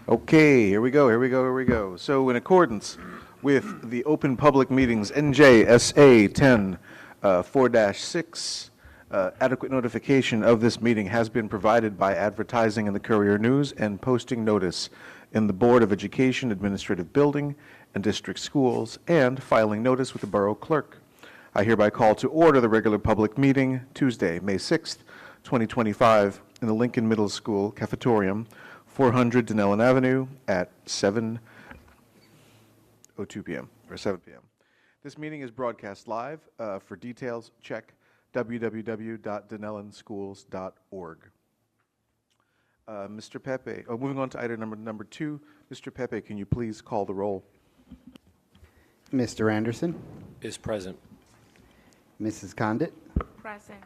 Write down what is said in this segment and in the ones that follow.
Okay, here we go. So in accordance with the Open Public Meetings NJSA 10 4-6, adequate notification of this meeting has been provided by advertising in the Courier News and posting notice in the Board of Education Administrative Building and District Schools and filing notice with the Borough Clerk. I hereby call to order the regular public meeting Tuesday, May 6th, 2025, in the Lincoln Middle School Cafetorium, 400 Dunellen Avenue at 7:02 p.m. or 7 p.m. This meeting is broadcast live. For details, check www.dunellenschools.org. Mr. Pepe, moving on to item number 2, Mr. Pepe, can you please call the roll? Mr. Anderson, Is present. Mrs. Condit, Present.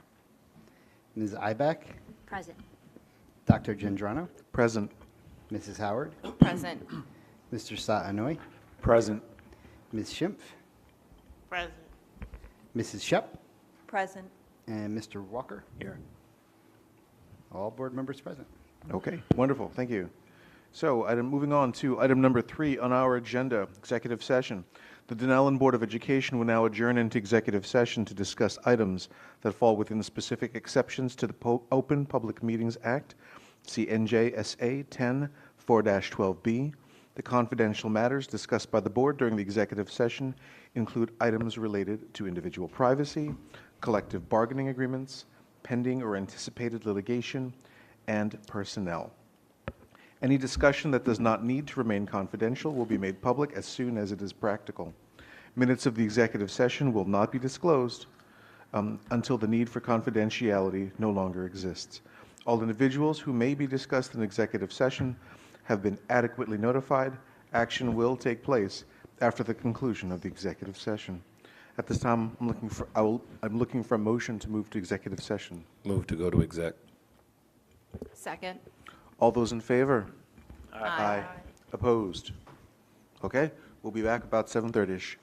Ms. Ibach, Present. Dr. Gendrano, Present. Mrs. Howard, Present. Mr. Sa'anoy, Present. Ms. Schimpf, Present. Mrs. Shep, Present. and Mr. Walker. Here. All board members present. Okay, wonderful, thank you. So, moving on to item number 3 on our agenda, executive session. The Dunellen Board of Education will now adjourn into executive session to discuss items that fall within the specific exceptions to the Open Public Meetings Act, see NJSA 10 4-12B. The confidential matters discussed by the board during the executive session include items related to individual privacy, collective bargaining agreements, pending or anticipated litigation, and personnel. Any discussion that does not need to remain confidential will be made public as soon as it is practical. Minutes of the executive session will not be disclosed until the need for confidentiality no longer exists. All individuals who may be discussed in executive session have been adequately notified. Action will take place after the conclusion of the executive session. At this time, I'm looking for a motion to move to executive session. Move to go to exec. Second. All those in favor? Aye. Opposed? Okay, we'll be back about 7:30ish.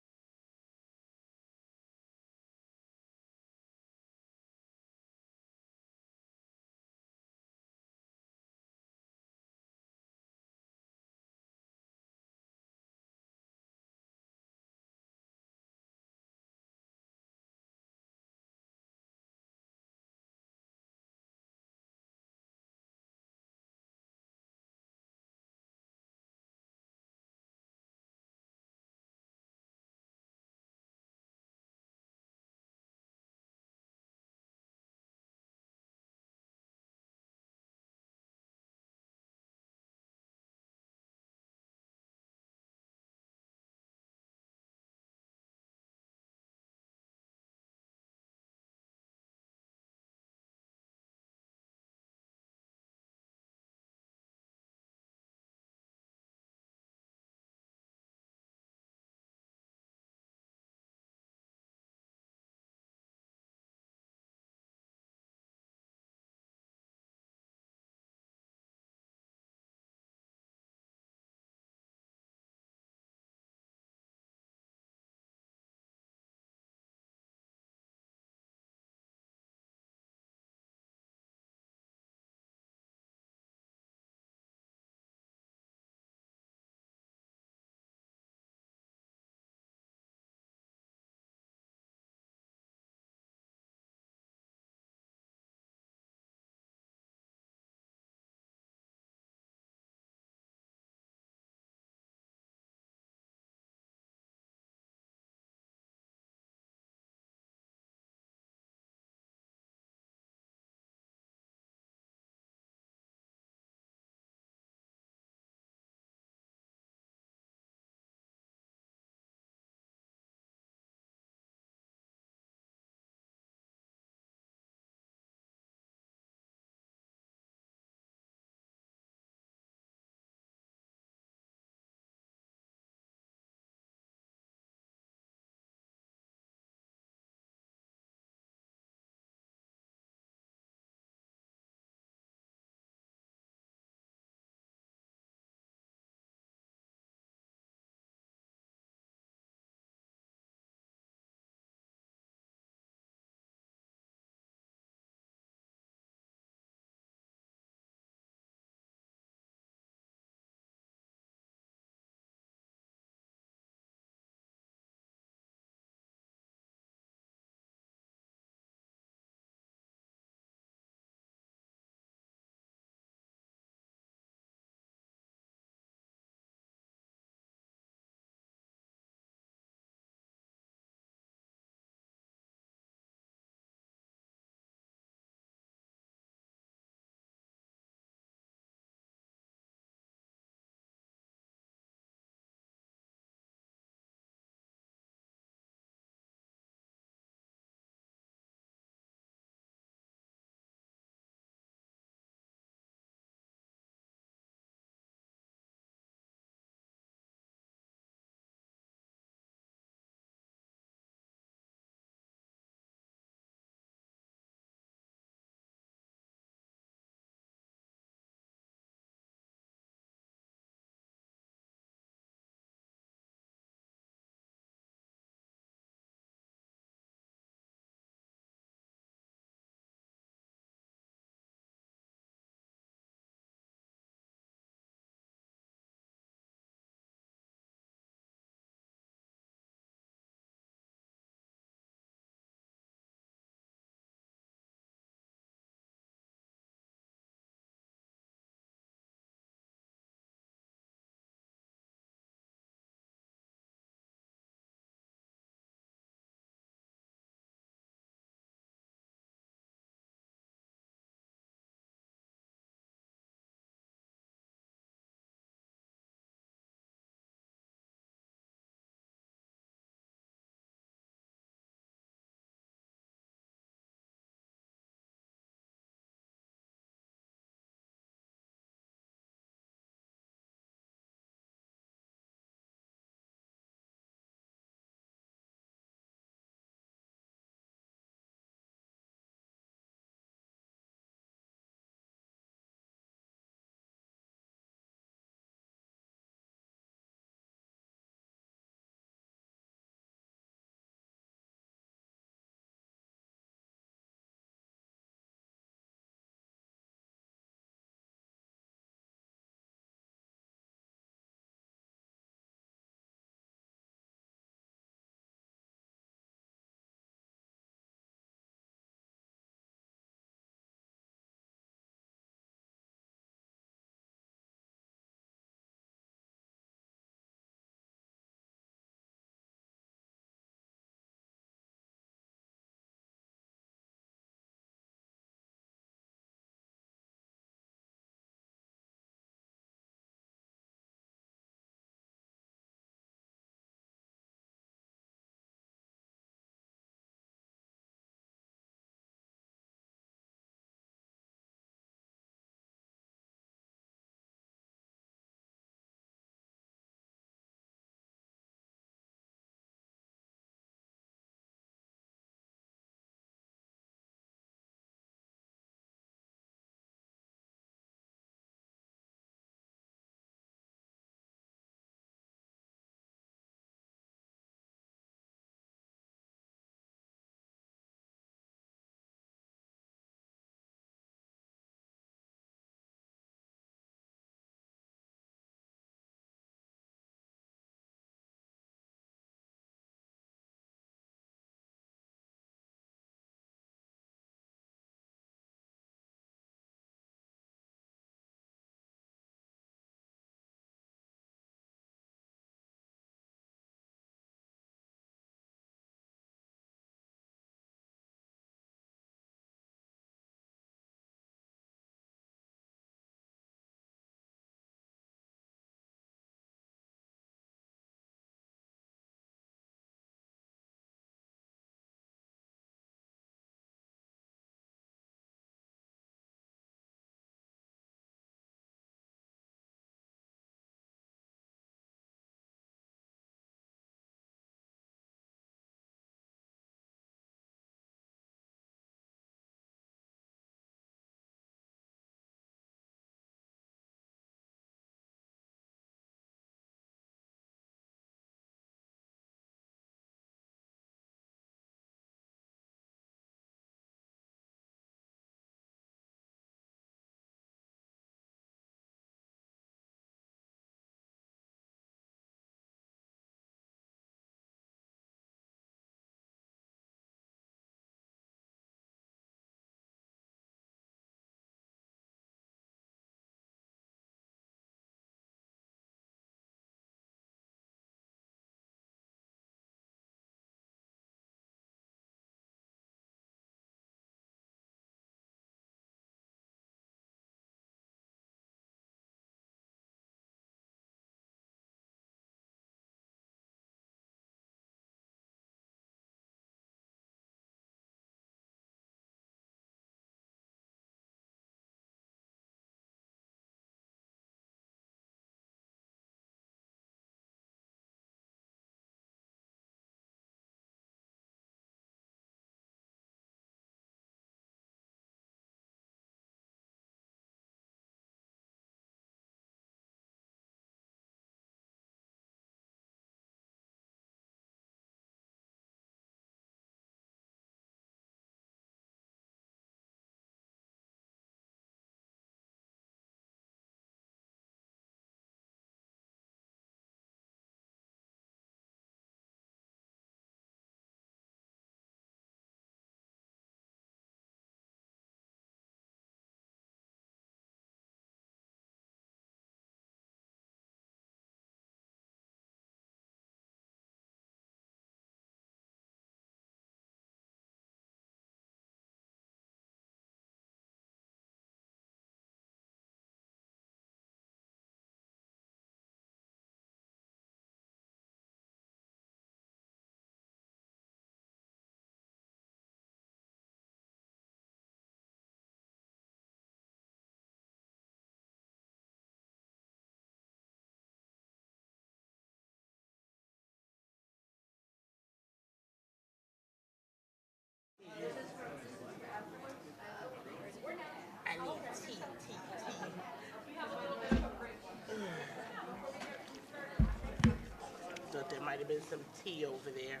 might have been some tea over there.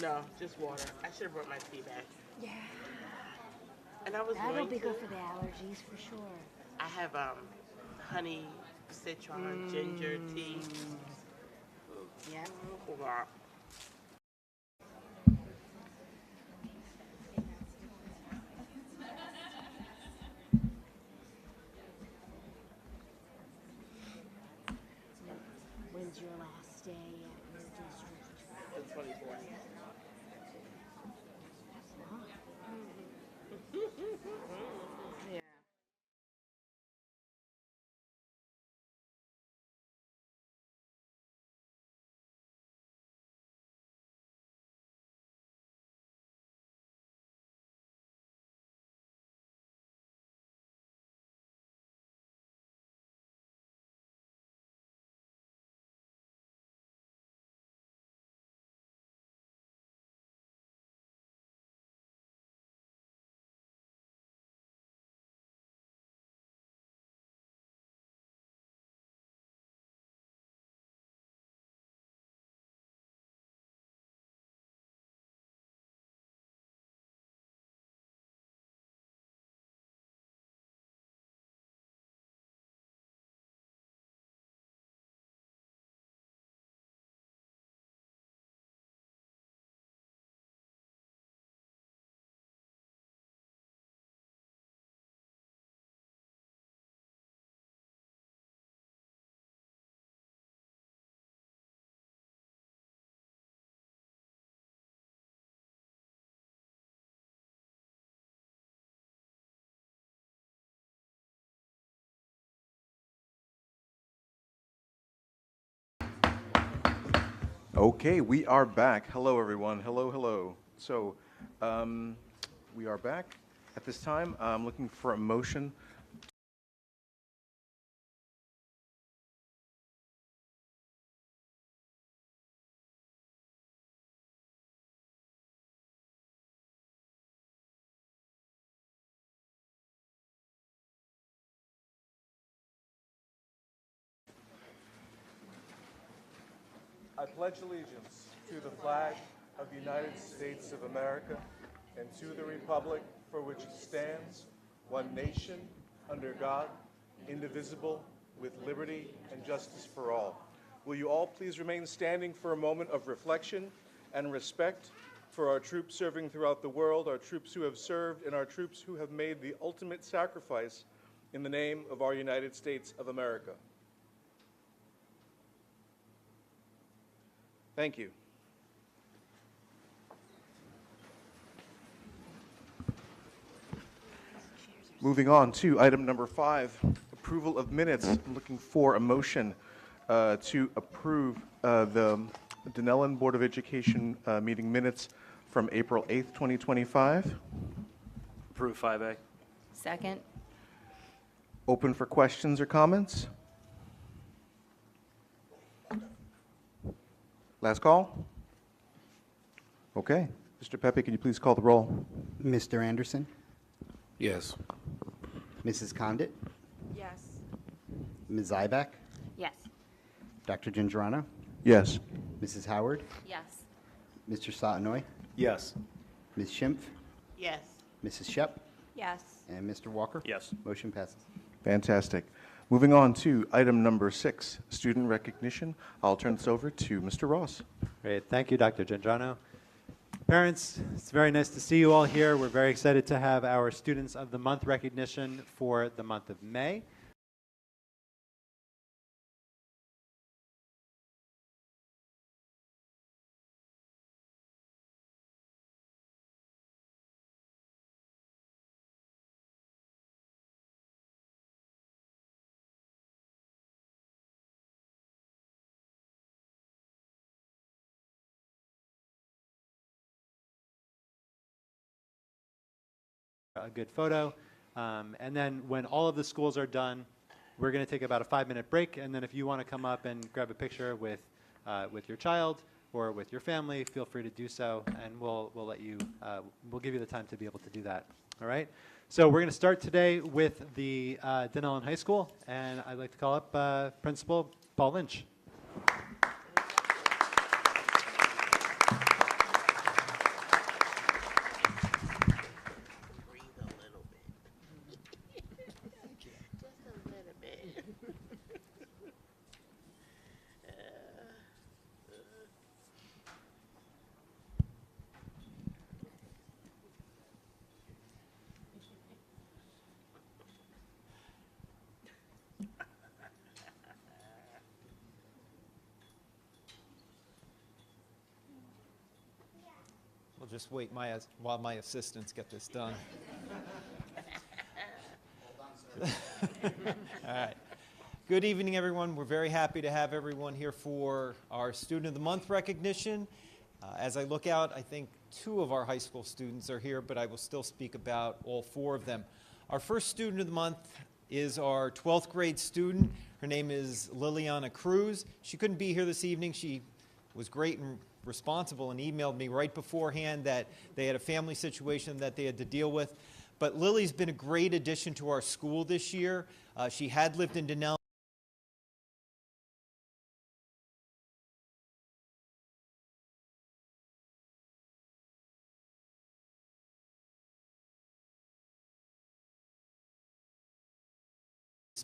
No, just water. I should have brought my tea back. Yeah, And I was that'll going be to. good for the allergies for sure. I have honey, citron, ginger tea. Yeah. Wow. When's your last day at your district? The 24th. Yeah. Okay, we are back. Hello, everyone. Hello, hello. So, we are back. At this time, I'm looking for a motion. I pledge allegiance to the flag of the United States of America and to the republic for which it stands, one nation, under God, indivisible, with liberty and justice for all. Will you all please remain standing for a moment of reflection and respect for our troops serving throughout the world, our troops who have served, and our troops who have made the ultimate sacrifice in the name of our United States of America. Thank you. Moving on to item number 5, approval of minutes. I'm looking for a motion to approve the Dunellen Board of Education meeting minutes from April 8th, 2025. Approve 5A. Second. Open for questions or comments? Last call? Okay. Mr. Pepe, can you please call the roll? Mr. Anderson, Yes. Mrs. Condit, Yes. Ms. Ibach, Yes. Dr. Gingerano, Yes. Mrs. Howard, Yes. Mr. Satinoy, Yes. Ms. Schimpf, Yes. Mrs. Shep, Yes. and Mr. Walker. Yes. Motion passes. Fantastic. Moving on to item number 6, student recognition. I'll turn this over to Mr. Ross. Great. Thank you, Dr. Gingerano. Parents, it's very nice to see you all here. We're very excited to have our Students of the Month recognition for the month of May. A good photo. And then when all of the schools are done, we're going to take about a 5-minute break. And then if you want to come up and grab a picture with your child or with your family, feel free to do so. And we'll let you, we'll give you the time to be able to do that. All right. So we're going to start today with the Dunellen High School. And I'd like to call up Principal Paul Lynch. We'll just wait while my assistants get this done. All right. Good evening, everyone. We're very happy to have everyone here for our Student of the Month recognition. As I look out, I think 2 of our high school students are here, but I will still speak about all 4 of them. Our first Student of the Month is our 12th grade student. Her name is Liliana Cruz. She couldn't be here this evening. She was great and responsible and emailed me right beforehand that they had a family situation that they had to deal with. But Lily's been a great addition to our school this year. She had lived in Dunellen.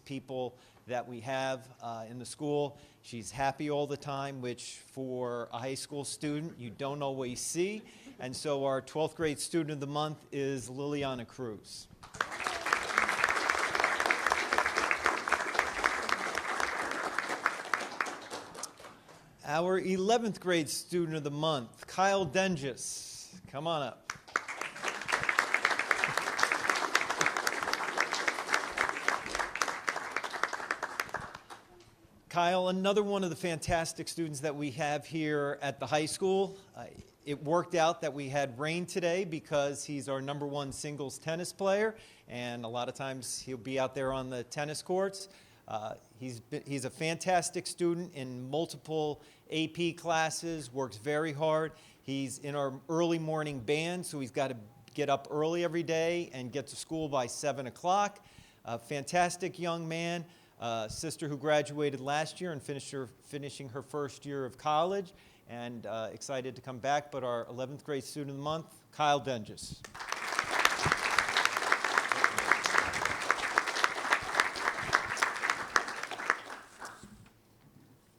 People that we have in the school. She's happy all the time, which for a high school student you don't always see. And so our 12th grade student of the month is Liliana Cruz. Our 11th grade student of the month, Kyle Dengis. Come on up. Kyle, another one of the fantastic students that we have here at the high school. It worked out that we had rain today because he's our #1 singles tennis player, and a lot of times he'll be out there on the tennis courts. He's a fantastic student in multiple AP classes, works very hard. He's in our early morning band, so he's got to get up early every day and get to school by 7 o'clock. A fantastic young man. Sister who graduated last year and finishing her first year of college, and excited to come back. But our 11th grade student of the month, Kyle Dengis.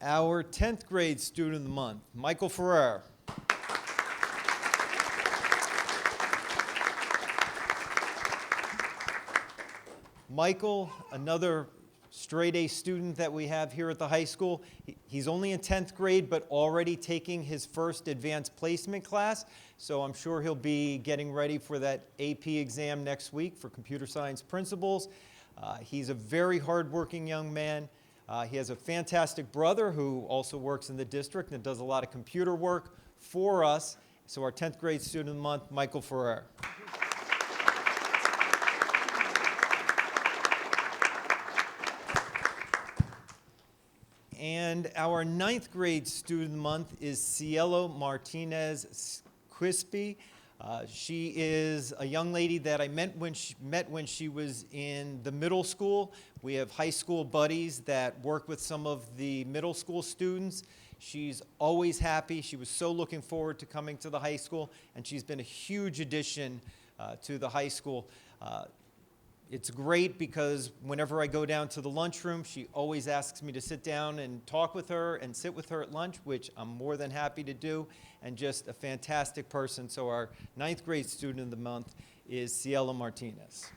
Our 10th grade student of the month, Michael Ferrer. Michael, another straight A student that we have here at the high school. He's only in 10th grade, but already taking his first advanced placement class. So I'm sure he'll be getting ready for that AP exam next week for computer science principals. He's a very hardworking young man. He has a fantastic brother who also works in the district and does a lot of computer work for us. So our 10th grade student of the month, Michael Ferrer. And our 9th grade student of the month is Cielo Martinez Quispe. She is a young lady that I met when she was in the middle school. We have high school buddies that work with some of the middle school students. She's always happy. She was so looking forward to coming to the high school, and she's been a huge addition to the high school. It's great because whenever I go down to the lunchroom, she always asks me to sit down and talk with her and sit with her at lunch, which I'm more than happy to do, and just a fantastic person. So our 9th grade student of the month is Cielo Martinez.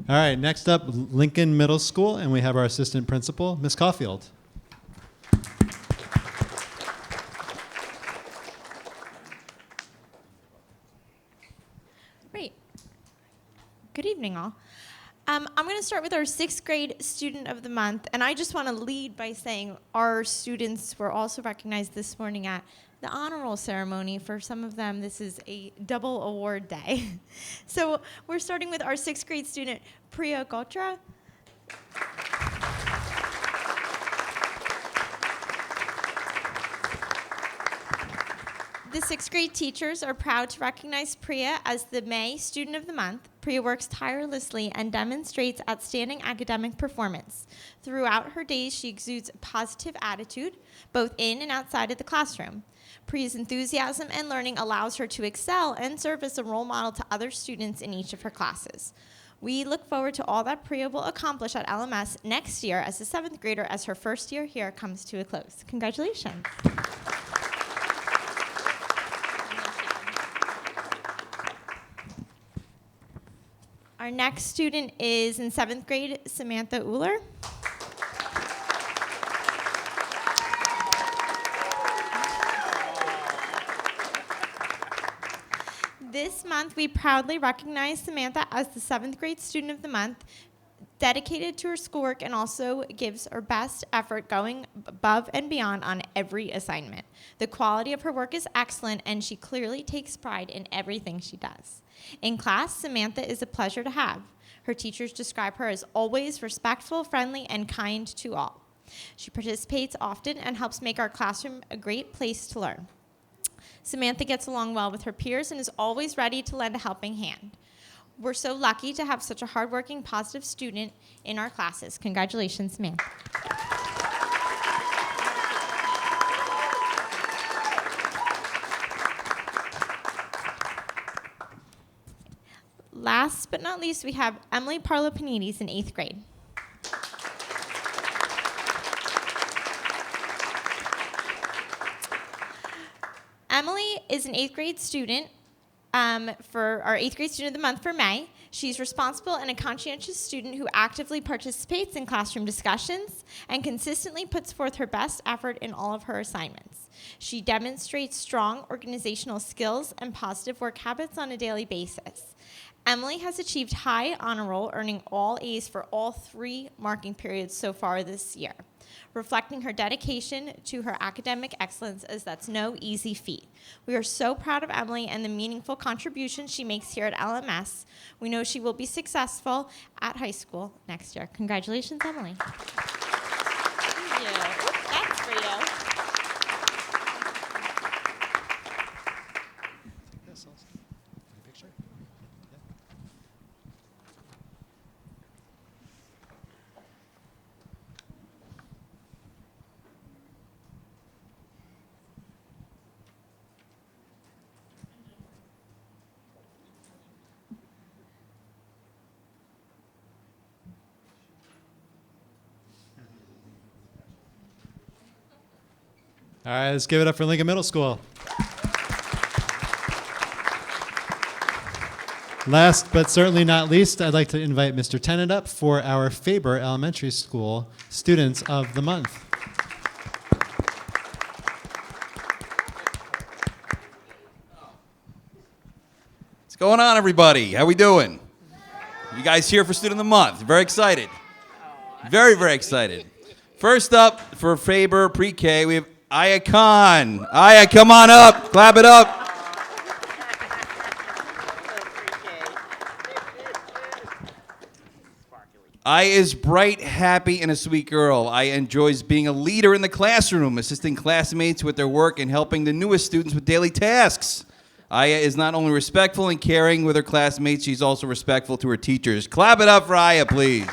All right, next up, Lincoln Middle School, and we have our assistant principal, Ms. Caulfield. Great. Good evening, all. I'm going to start with our 6th grade student of the month, and I just want to lead by saying our students were also recognized this morning at the honor roll ceremony. For some of them, this is a double award day. So we're starting with our 6th grade student, Priya Gotra. The sixth grade teachers are proud to recognize Priya as the May Student of the Month. Priya works tirelessly and demonstrates outstanding academic performance. Throughout her days, she exudes a positive attitude, both in and outside of the classroom. Priya's enthusiasm and learning allows her to excel and serve as a role model to other students in each of her classes. We look forward to all that Priya will accomplish at LMS next year as a seventh grader as her first year here comes to a close. Congratulations. Our next student is in seventh grade, Samantha Uhler. This month, we proudly recognize Samantha as the seventh grade Student of the Month, dedicated to her schoolwork and also gives her best effort going above and beyond on every assignment. The quality of her work is excellent, and she clearly takes pride in everything she does. In class, Samantha is a pleasure to have. Her teachers describe her as always respectful, friendly, and kind to all. She participates often and helps make our classroom a great place to learn. Samantha gets along well with her peers and is always ready to lend a helping hand. We're so lucky to have such a hardworking, positive student in our classes. Congratulations, Samantha. Last but not least, we have Emily Parlo-Panides in 8th grade. Emily is an 8th grade student for our 8th grade Student of the Month for May. She's responsible and a conscientious student who actively participates in classroom discussions and consistently puts forth her best effort in all of her assignments. She demonstrates strong organizational skills and positive work habits on a daily basis. Emily has achieved high honor roll, earning all A's for all 3 marking periods so far this year, reflecting her dedication to her academic excellence, as that's no easy feat. We are so proud of Emily and the meaningful contributions she makes here at LMS. We know she will be successful at high school next year. Congratulations, Emily. Thank you. That's for you. All right, let's give it up for Lincoln Middle School. Last but certainly not least, I'd like to invite Mr. Tennant up for our Faber Elementary School Students of the Month. What's going on, everybody? How we doing? You guys here for Student of the Month? Very excited. Very, very excited. First up for Faber Pre-K, we have Aya Khan. Aya, come on up. Clap it up. Aya is bright, happy, and a sweet girl. Aya enjoys being a leader in the classroom, assisting classmates with their work and helping the newest students with daily tasks. Aya is not only respectful and caring with her classmates, she's also respectful to her teachers. Clap it up for Aya, please.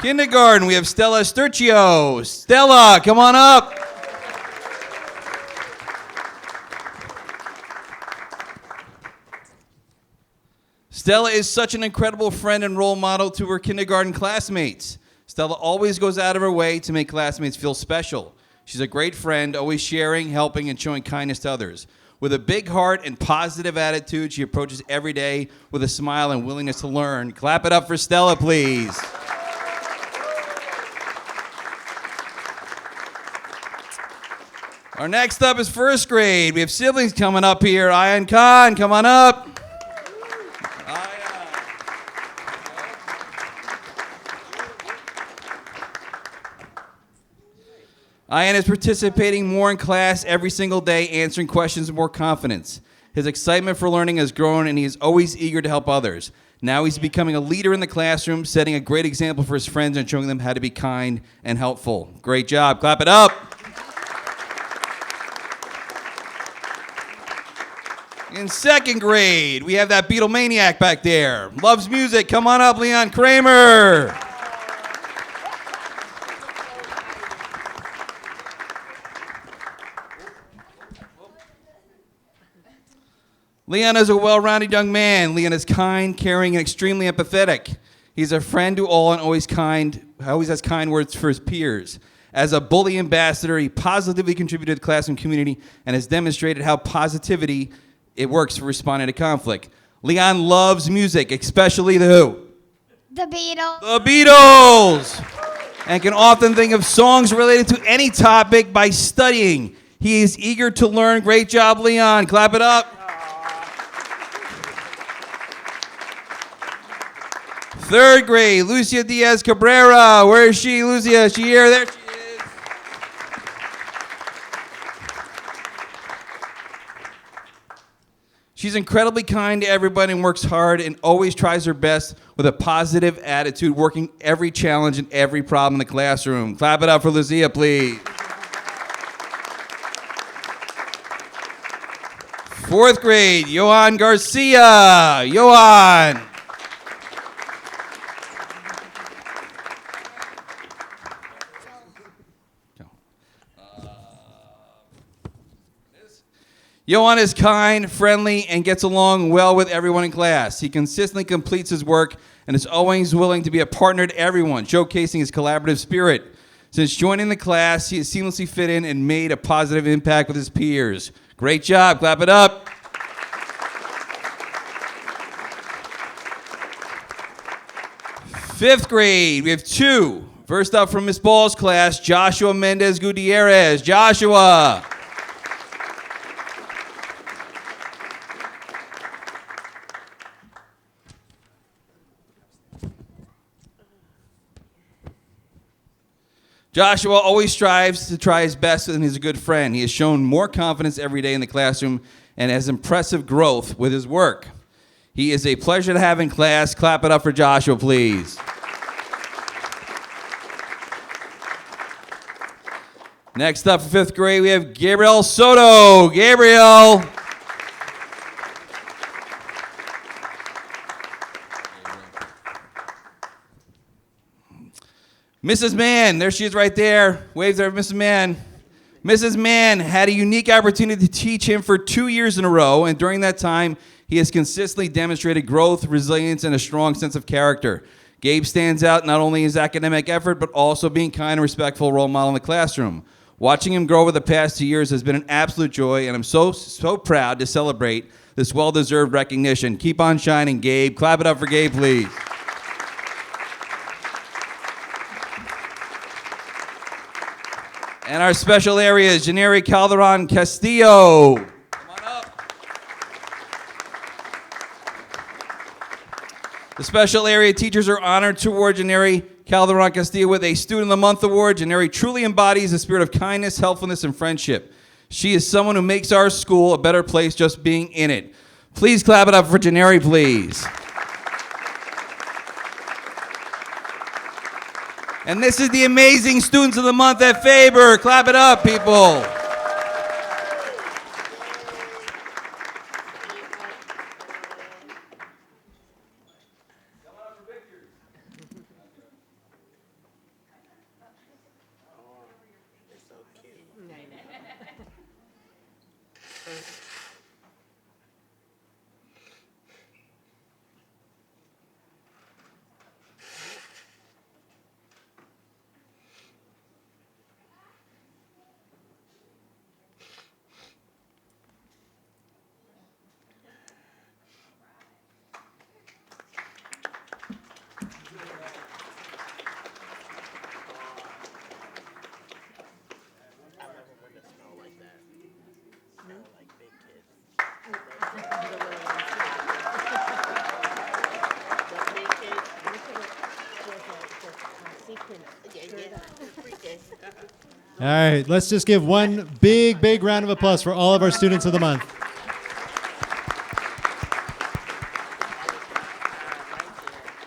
Kindergarten, we have Stella Sturcio. Stella, come on up. Stella is such an incredible friend and role model to her kindergarten classmates. Stella always goes out of her way to make classmates feel special. She's a great friend, always sharing, helping, and showing kindness to others. With a big heart and positive attitude, she approaches every day with a smile and willingness to learn. Clap it up for Stella, please. Our next up is first grade. We have siblings coming up here. Aya and Khan, come on up. Ian is participating more in class every single day, answering questions with more confidence. His excitement for learning has grown, and he is always eager to help others. Now he's becoming a leader in the classroom, setting a great example for his friends and showing them how to be kind and helpful. Great job. Clap it up. In second grade, we have that Beatlemaniac back there. Loves music. Come on up, Leon Kramer. Leon is a well-rounded young man. Leon is kind, caring, and extremely empathetic. He's a friend to all and always has kind words for his peers. As a bully ambassador, he positively contributed to the classroom community and has demonstrated how positivity it works for responding to conflict. Leon loves music, especially the who? The Beatles. The Beatles! And can often think of songs related to any topic by studying. He is eager to learn. Great job, Leon. Clap it up. Third grade, Lucia Diaz Cabrera. Where is she, Lucia? Is she here? There she is. She's incredibly kind to everybody and works hard and always tries her best with a positive attitude, working every challenge and every problem in the classroom. Clap it up for Lucia, please. Fourth grade, Johan Garcia. Johan. Johan is kind, friendly, and gets along well with everyone in class. He consistently completes his work and is always willing to be a partner to everyone, showcasing his collaborative spirit. Since joining the class, he has seamlessly fit in and made a positive impact with his peers. Great job. Clap it up. Fifth grade, we have two. First up from Miss Ball's class, Joshua Mendez Gutierrez. Joshua. Joshua always strives to try his best and is a good friend. He has shown more confidence every day in the classroom and has impressive growth with his work. He is a pleasure to have in class. Clap it up for Joshua, please. Next up for fifth grade, we have Gabriel Soto. Gabriel. Mrs. Mann, there she is right there. Waves there, Mrs. Mann. Mrs. Mann had a unique opportunity to teach him for 2 years in a row, and during that time, he has consistently demonstrated growth, resilience, and a strong sense of character. Gabe stands out not only in his academic effort, but also being kind and respectful role model in the classroom. Watching him grow over the past 2 years has been an absolute joy, and I'm so proud to celebrate this well-deserved recognition. Keep on shining, Gabe. Clap it up for Gabe, please. And our special area is Janeri Calderon Castillo. Come on up. The special area teachers are honored to award Janeri Calderon Castillo with a Student of the Month award. Janeri truly embodies the spirit of kindness, helpfulness, and friendship. She is someone who makes our school a better place just being in it. Please clap it up for Janeri, please. And this is the amazing Students of the Month at Faber. Clap it up, people. All right, let's just give one big round of applause for all of our Students of the Month.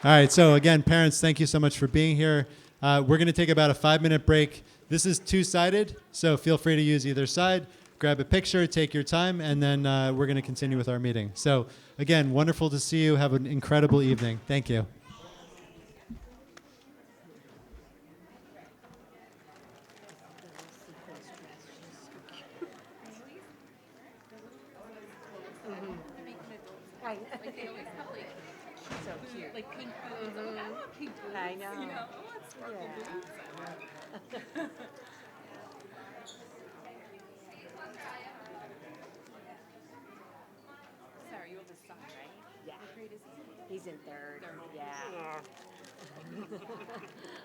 All right, so again, parents, thank you so much for being here. We're going to take about a 5-minute break. This is two-sided, so feel free to use either side. grab a picture, take your time, and then we're going to continue with our meeting. So again, wonderful to see you. Have an incredible evening. Thank you. So cute. Like pink boots. I want pink boots. I know. You know, I want sparkle boots. Sarah, you have a son, right? Yeah. What grade is he? He's in third. Yeah.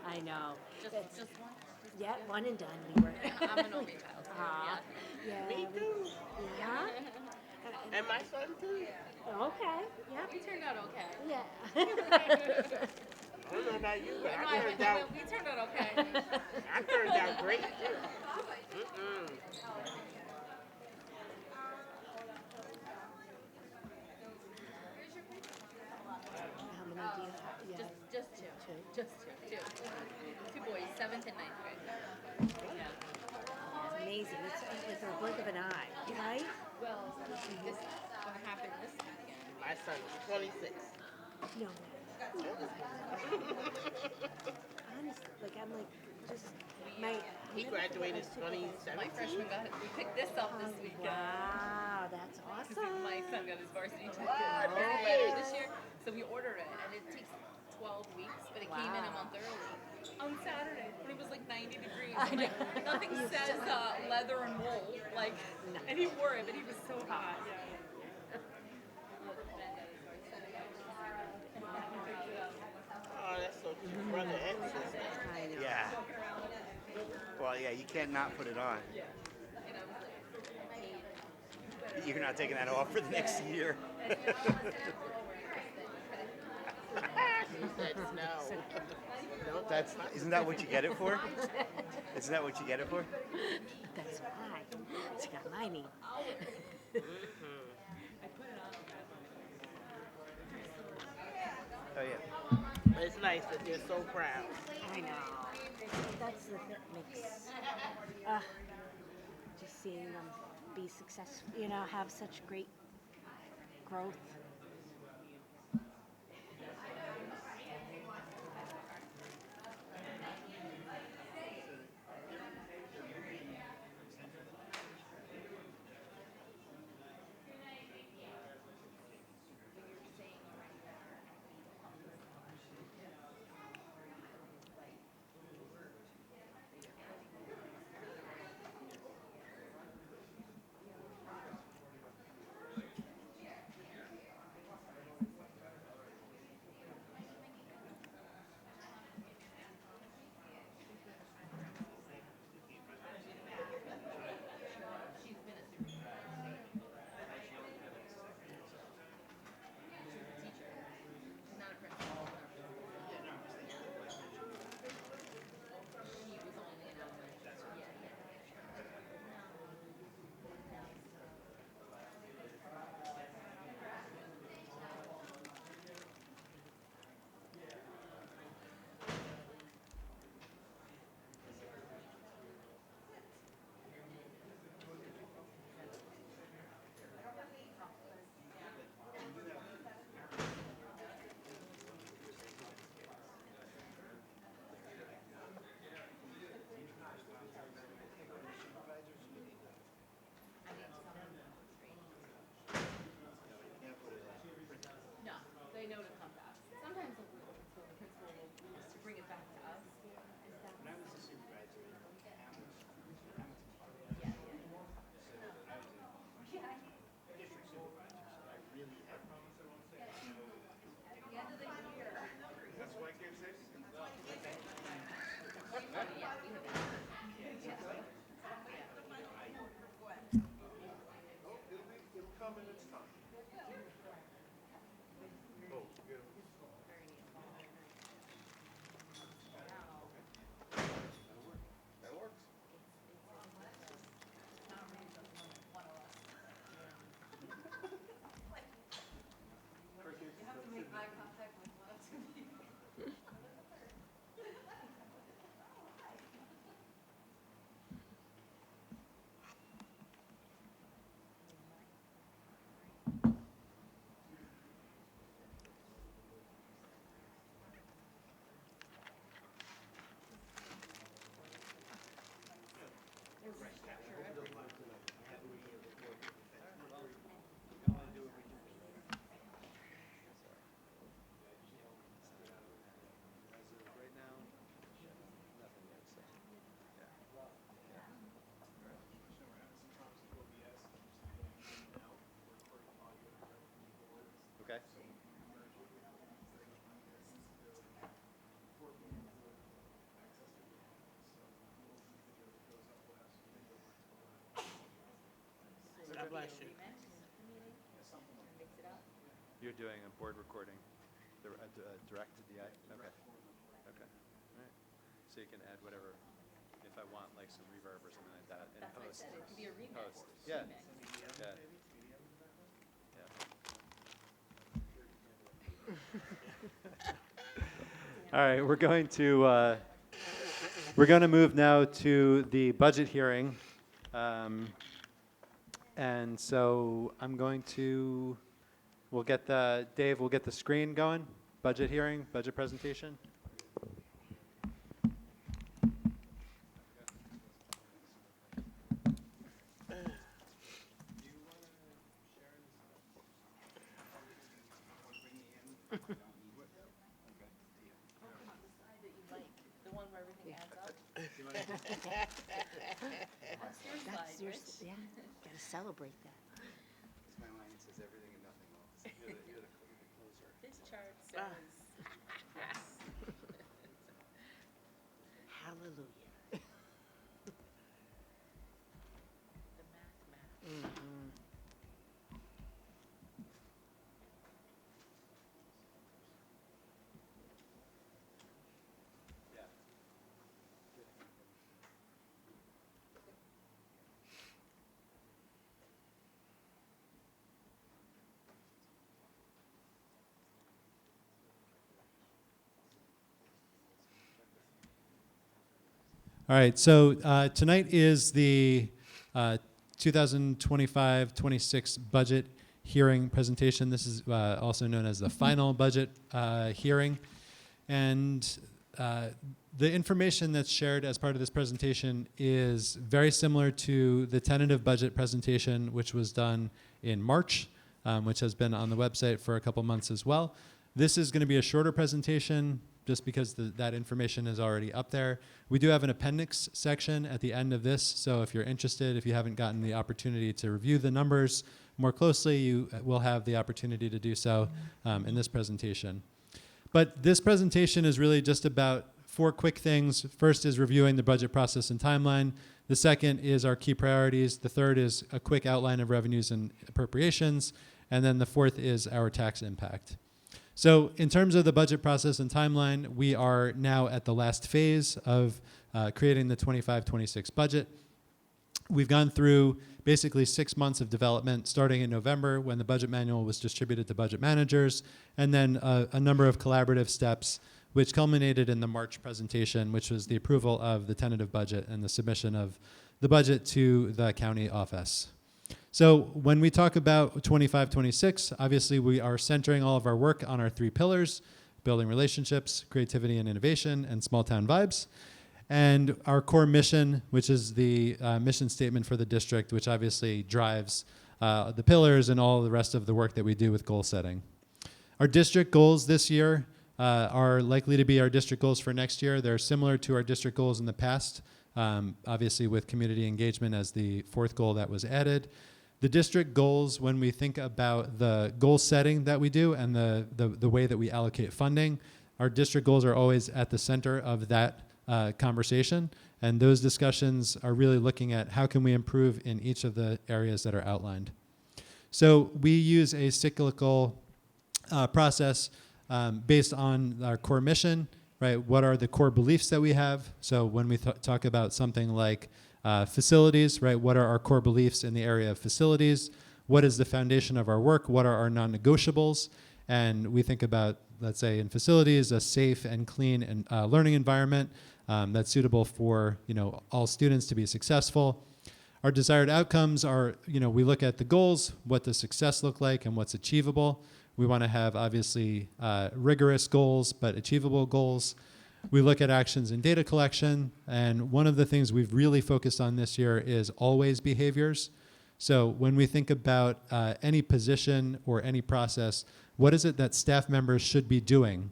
I know. Just one? Yeah, one and done. We were. I'm an only child. Yeah. Me too. Yeah. And my son too. Okay. Yeah. We turned out okay. Yeah. I don't know about you, but I turned out. We turned out okay. I turned out great too. Mm-mm. How many do you have? Yeah. Just two. Just two. Two boys, 7th and 9th grade. It's amazing. It's like a blink of an eye, right? Well, this is gonna happen this weekend. My son's 26. No. Honestly, like I'm like just my. He graduated My 2017. freshman we picked this up this weekend. Wow, that's awesome. My son got his varsity ticket What? later this year, so we ordered it, and it takes 12 weeks, but it came in a month early. On Saturday, when it was like 90 degrees. I'm like, nothing says leather and wool, like, and he wore it, but he was so hot. Oh, that's so cute. Brother and sister. I know. Yeah. Well, yeah, you can't not put it on. You're not taking that off for the next year. He said no. Don't That's isn't that what you get it for? Isn't that what you get it for? That's why. It's got my name. Oh yeah. But it's nice that they're so proud. I know. That's the that makes just seeing them be successful. You know, have such great growth. Okay. God bless you. You're doing a board recording, direct to DI? Okay. Okay. All right. So you can add whatever, if I want like some reverb or something like that in post. It could be a remix. Post. Yeah. Yeah. Yeah. All right, we're going to move now to the budget hearing. And so I'm going to, Dave, we'll get the screen going. Budget hearing, budget presentation. The one where everything adds up. That's your slide, That's your, Rich. yeah, gotta celebrate that. My line says everything and nothing else. You're the closer. This chart says yes. Hallelujah. The math. All right, so tonight is the 2025-26 budget hearing presentation. This is also known as the final budget hearing. And the information that's shared as part of this presentation is very similar to the tentative budget presentation, which was done in March, which has been on the website for a couple months as well. This is going to be a shorter presentation just because that information is already up there. We do have an appendix section at the end of this, so if you're interested, if you haven't gotten the opportunity to review the numbers more closely, you will have the opportunity to do so in this presentation. But this presentation is really just about 4 quick things. First is reviewing the budget process and timeline. The second is our key priorities. The third is a quick outline of revenues and appropriations. And then the fourth is our tax impact. So in terms of the budget process and timeline, we are now at the last phase of creating the 25-26 budget. We've gone through basically 6 months of development, starting in November when the budget manual was distributed to budget managers, and then a number of collaborative steps which culminated in the March presentation, which was the approval of the tentative budget and the submission of the budget to the county office. So when we talk about 25-26, obviously we are centering all of our work on our 3 pillars: building relationships, creativity and innovation, and small town vibes. And our core mission, which is the mission statement for the district, which obviously drives the pillars and all the rest of the work that we do with goal setting. Our district goals this year are likely to be our district goals for next year. They're similar to our district goals in the past, obviously with community engagement as the 4th goal that was added. The district goals, when we think about the goal setting that we do and the way that we allocate funding, our district goals are always at the center of that conversation. And those discussions are really looking at how can we improve in each of the areas that are outlined. So we use a cyclical process based on our core mission, right? What are the core beliefs that we have? So when we talk about something like facilities, right? What are our core beliefs in the area of facilities? What is the foundation of our work? What are our non-negotiables? And we think about, let's say in facilities, a safe and clean and learning environment that's suitable for all students to be successful. Our desired outcomes are, we look at the goals, what does success look like and what's achievable. We want to have obviously rigorous goals, but achievable goals. We look at actions and data collection, and one of the things we've really focused on this year is always behaviors. So when we think about any position or any process, what is it that staff members should be doing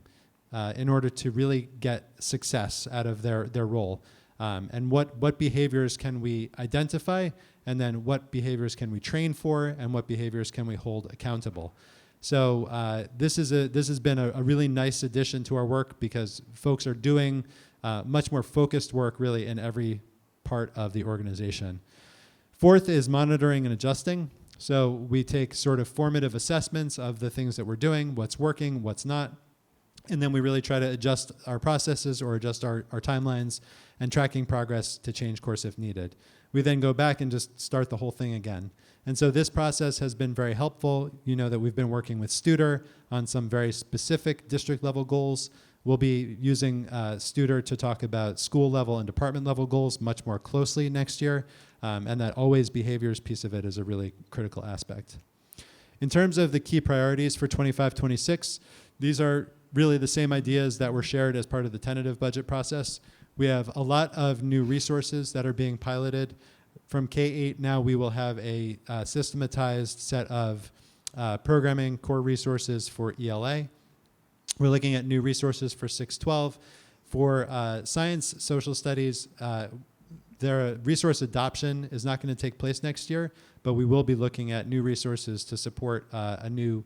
in order to really get success out of their role? And what behaviors can we identify, and then what behaviors can we train for, and what behaviors can we hold accountable? So this has been a really nice addition to our work because folks are doing much more focused work really in every part of the organization. Fourth is monitoring and adjusting. So we take sort of formative assessments of the things that we're doing, what's working, what's not, and then we really try to adjust our processes or adjust our timelines and tracking progress to change course if needed. We then go back and just start the whole thing again. And so this process has been very helpful. You know that we've been working with Studer on some very specific district level goals. We'll be using Studer to talk about school level and department level goals much more closely next year. And that always behaviors piece of it is a really critical aspect. In terms of the key priorities for 25-26, these are really the same ideas that were shared as part of the tentative budget process. We have a lot of new resources that are being piloted. From K-8 now we will have a systematized set of programming core resources for ELA. We're looking at new resources for 6-12. For science, social studies, their resource adoption is not going to take place next year, but we will be looking at new resources to support a new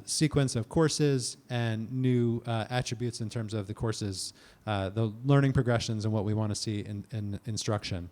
sequence of courses and new attributes in terms of the courses, the learning progressions and what we want to see in instruction.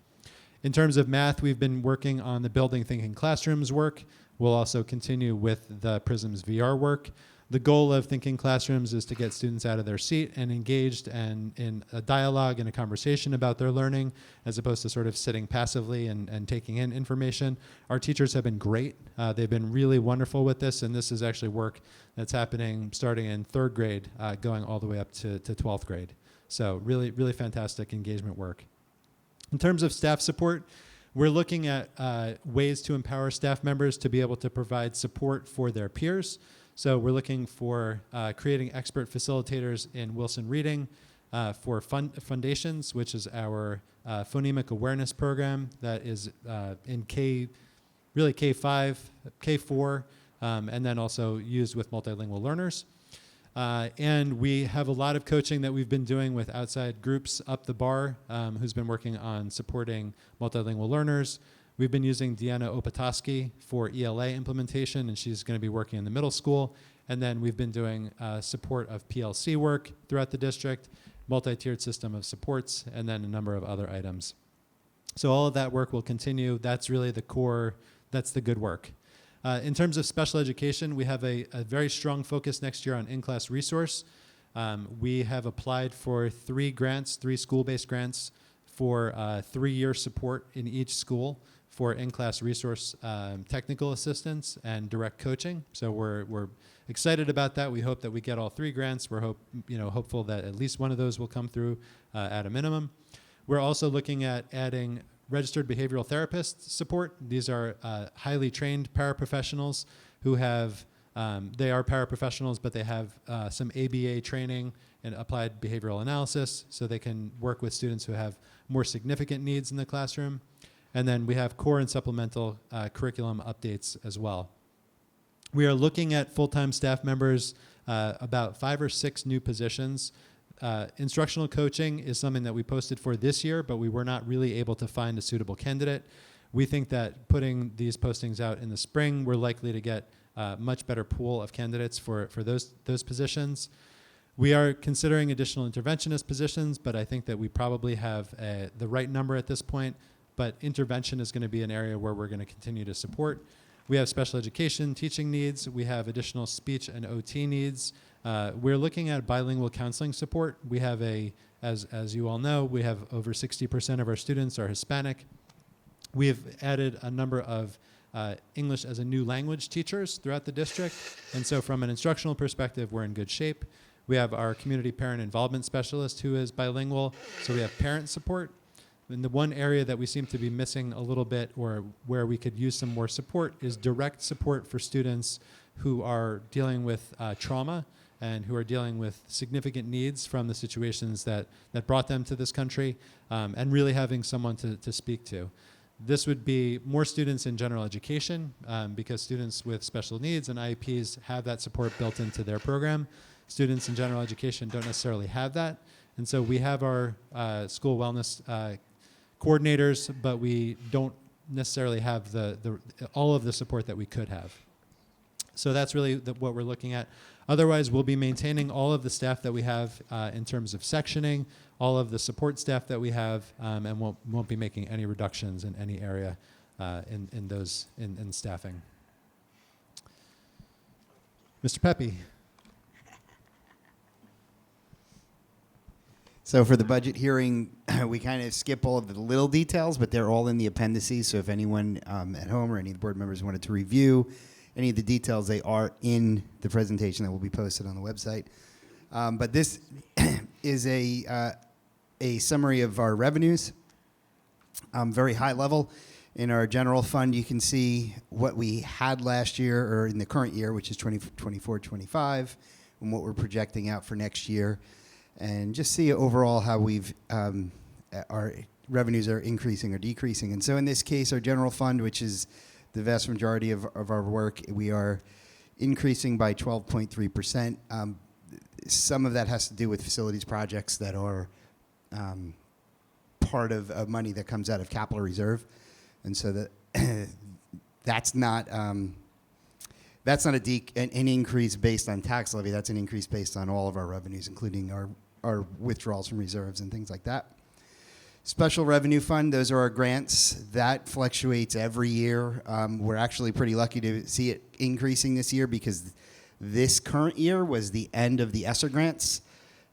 In terms of math, we've been working on the Building Thinking Classrooms work. We'll also continue with the PRISMS VR work. The goal of Thinking Classrooms is to get students out of their seat and engaged and in a dialogue and a conversation about their learning, as opposed to sort of sitting passively and taking in information. Our teachers have been great. They've been really wonderful with this, and this is actually work that's happening starting in 3rd grade, going all the way up to 12th grade. So really, really fantastic engagement work. In terms of staff support, we're looking at ways to empower staff members to be able to provide support for their peers. So we're looking for creating expert facilitators in Wilson Reading, for Foundations, which is our phonemic awareness program that is in K5, K4, and then also used with multilingual learners. And we have a lot of coaching that we've been doing with outside groups up the bar, who's been working on supporting multilingual learners. We've been using Deanna Opatoski for ELA implementation, and she's going to be working in the middle school. And then we've been doing support of PLC work throughout the district, multi-tiered system of supports, and then a number of other items. So all of that work will continue. That's really the core, that's the good work. In terms of special education, we have a very strong focus next year on in-class resource. We have applied for 3 grants, 3 school-based grants for 3-year support in each school for in-class resource technical assistance and direct coaching. So we're excited about that. We hope that we get all 3 grants. We're hopeful that at least one of those will come through at a minimum. We're also looking at adding registered behavioral therapist support. These are highly trained paraprofessionals who have, they are paraprofessionals, but they have some ABA training in applied behavioral analysis, so they can work with students who have more significant needs in the classroom. And then we have core and supplemental curriculum updates as well. We are looking at full-time staff members, about 5 or 6 new positions. Instructional coaching is something that we posted for this year, but we were not really able to find a suitable candidate. We think that putting these postings out in the spring, we're likely to get a much better pool of candidates for those positions. We are considering additional interventionist positions, but I think that we probably have the right number at this point. But intervention is going to be an area where we're going to continue to support. We have special education teaching needs. We have additional speech and OT needs. We're looking at bilingual counseling support. We have as you all know, we have over 60% of our students are Hispanic. We have added a number of English as a new language teachers throughout the district. And so from an instructional perspective, we're in good shape. We have our community parent involvement specialist who is bilingual. So we have parent support. And the one area that we seem to be missing a little bit, or where we could use some more support, is direct support for students who are dealing with trauma and who are dealing with significant needs from the situations that brought them to this country, and really having someone to speak to. This would be more students in general education, because students with special needs and IEPs have that support built into their program. Students in general education don't necessarily have that. And so we have our school wellness coordinators, but we don't necessarily have all of the support that we could have. So that's really what we're looking at. Otherwise, we'll be maintaining all of the staff that we have in terms of sectioning, all of the support staff that we have, and won't be making any reductions in any area in staffing. Mr. Pepe. So for the budget hearing, we kind of skip all of the little details, but they're all in the appendices. So if anyone at home or any of the board members wanted to review any of the details, they are in the presentation that will be posted on the website. But this is a summary of our revenues, very high level. In our general fund, you can see what we had last year, or in the current year, which is 24-25, and what we're projecting out for next year. And just see overall how our revenues are increasing or decreasing. And so in this case, our general fund, which is the vast majority of our work, we are increasing by 12.3%. Some of that has to do with facilities projects that are part of money that comes out of capital reserve. And so that's not an increase based on tax levy. That's an increase based on all of our revenues, including our withdrawals from reserves and things like that. Special revenue fund, those are our grants. That fluctuates every year. We're actually pretty lucky to see it increasing this year because this current year was the end of the ESSER grants.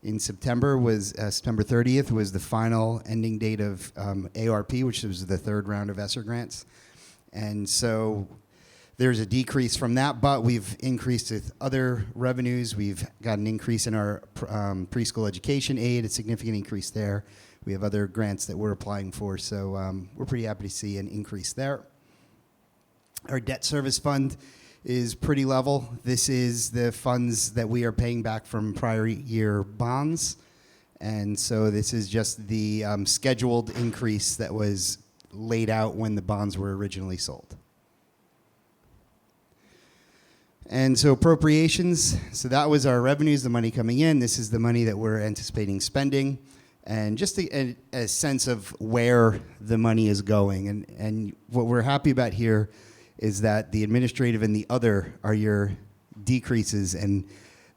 In September 30th was the final ending date of ARP, which was the third round of ESSER grants. And so there's a decrease from that, but we've increased with other revenues. We've got an increase in our preschool education aid, a significant increase there. We have other grants that we're applying for, so we're pretty happy to see an increase there. Our debt service fund is pretty level. This is the funds that we are paying back from prior year bonds. And so this is just the scheduled increase that was laid out when the bonds were originally sold. And so appropriations, so that was our revenues, the money coming in. This is the money that we're anticipating spending. And just a sense of where the money is going. And what we're happy about here is that the administrative and the other are your decreases, and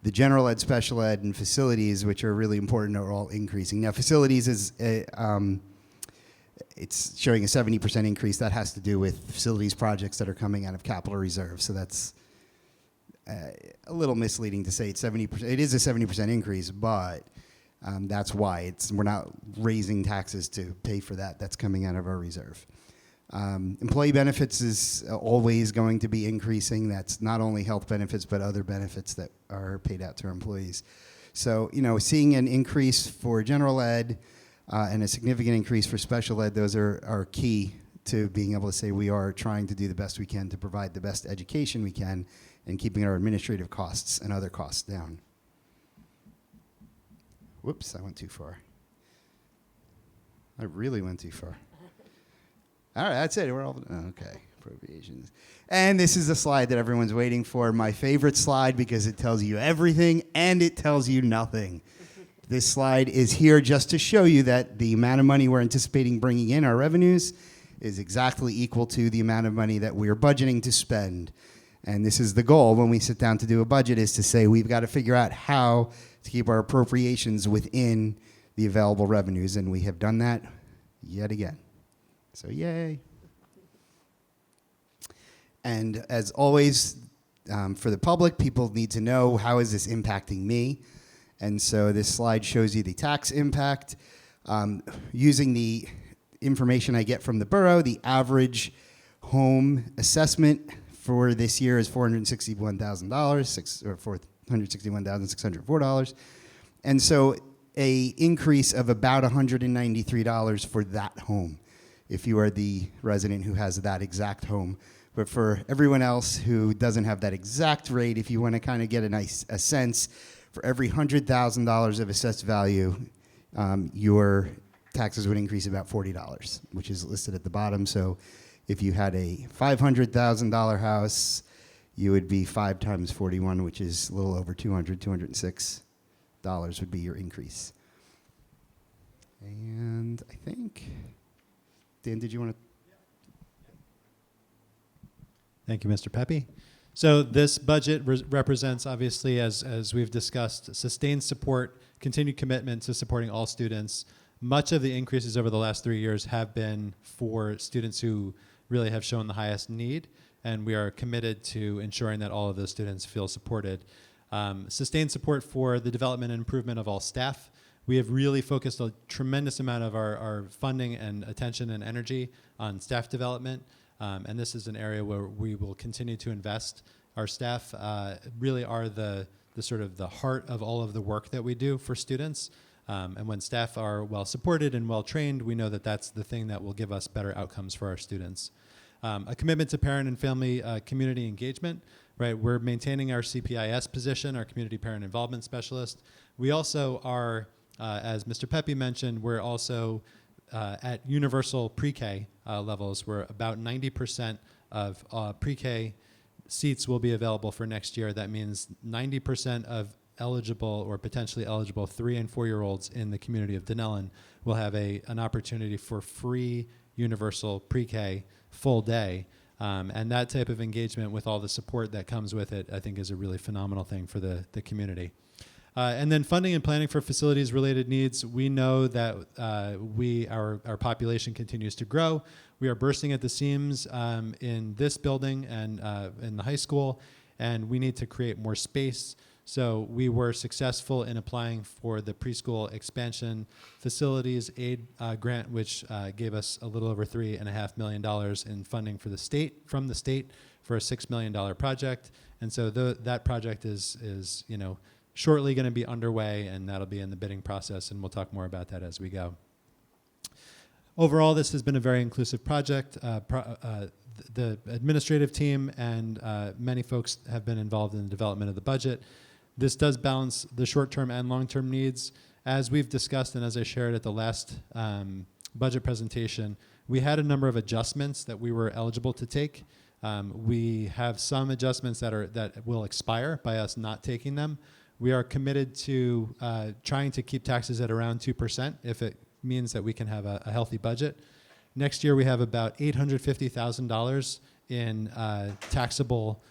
the general ed, special ed, and facilities, which are really important, are all increasing. Now, facilities is it's showing a 70% increase. That has to do with facilities projects that are coming out of capital reserve. So that's a little misleading to say it's 70%. It is a 70% increase, but that's why we're not raising taxes to pay for that. That's coming out of our reserve. Employee benefits is always going to be increasing. That's not only health benefits, but other benefits that are paid out to our employees. So, seeing an increase for general ed and a significant increase for special ed, those are key to being able to say we are trying to do the best we can to provide the best education we can and keeping our administrative costs and other costs down. Whoops, I went too far. I really went too far. All right, that's it. We're all okay. Appropriations. And this is the slide that everyone's waiting for. My favorite slide because it tells you everything and it tells you nothing. This slide is here just to show you that the amount of money we're anticipating bringing in, our revenues, is exactly equal to the amount of money that we're budgeting to spend. And this is the goal when we sit down to do a budget, is to say we've got to figure out how to keep our appropriations within the available revenues. And we have done that yet again. So yay. And as always, for the public, people need to know, how is this impacting me? And so this slide shows you the tax impact. Using the information I get from the borough, the average home assessment for this year is $461,000, or $461,604. And so a increase of about $193 for that home, if you are the resident who has that exact home. But for everyone else who doesn't have that exact rate, if you want to kind of get a sense, for every $100,000 of assessed value, your taxes would increase about $40, which is listed at the bottom. So if you had a $500,000 house, you would be 5 times 41, which is a little over $206 would be your increase. And I think, Dan, did you want to? Thank you, Mr. Pepe. So this budget represents, obviously, as we've discussed, sustained support, continued commitment to supporting all students. Much of the increases over the last 3 years have been for students who really have shown the highest need, and we are committed to ensuring that all of those students feel supported. Sustained support for the development and improvement of all staff. We have really focused a tremendous amount of our funding and attention and energy on staff development, and this is an area where we will continue to invest. Our staff really are the sort of the heart of all of the work that we do for students. And when staff are well supported and well trained, we know that that's the thing that will give us better outcomes for our students. A commitment to parent and family community engagement, right? We're maintaining our CPIS position, our community parent involvement specialist. We also are, as Mr. Pepe mentioned, we're also at universal pre-K levels. We're about 90% of pre-K seats will be available for next year. That means 90% of eligible or potentially eligible 3 and 4-year-olds in the community of Dunellen will have an opportunity for free universal pre-K full day. And that type of engagement with all the support that comes with it, I think, is a really phenomenal thing for the community. And then funding and planning for facilities related needs. We know that our population continues to grow. We are bursting at the seams in this building and in the high school, and we need to create more space. So we were successful in applying for the preschool expansion facilities aid grant, which gave us a little over $3.5 million in funding from the state for a $6 million project. And so that project is shortly going to be underway, and that'll be in the bidding process, and we'll talk more about that as we go. Overall, this has been a very inclusive project. The administrative team and many folks have been involved in the development of the budget. This does balance the short-term and long-term needs. As we've discussed and as I shared at the last budget presentation, we had a number of adjustments that we were eligible to take. We have some adjustments that will expire by us not taking them. We are committed to trying to keep taxes at around 2% if it means that we can have a healthy budget. Next year we have about $850,000 in taxable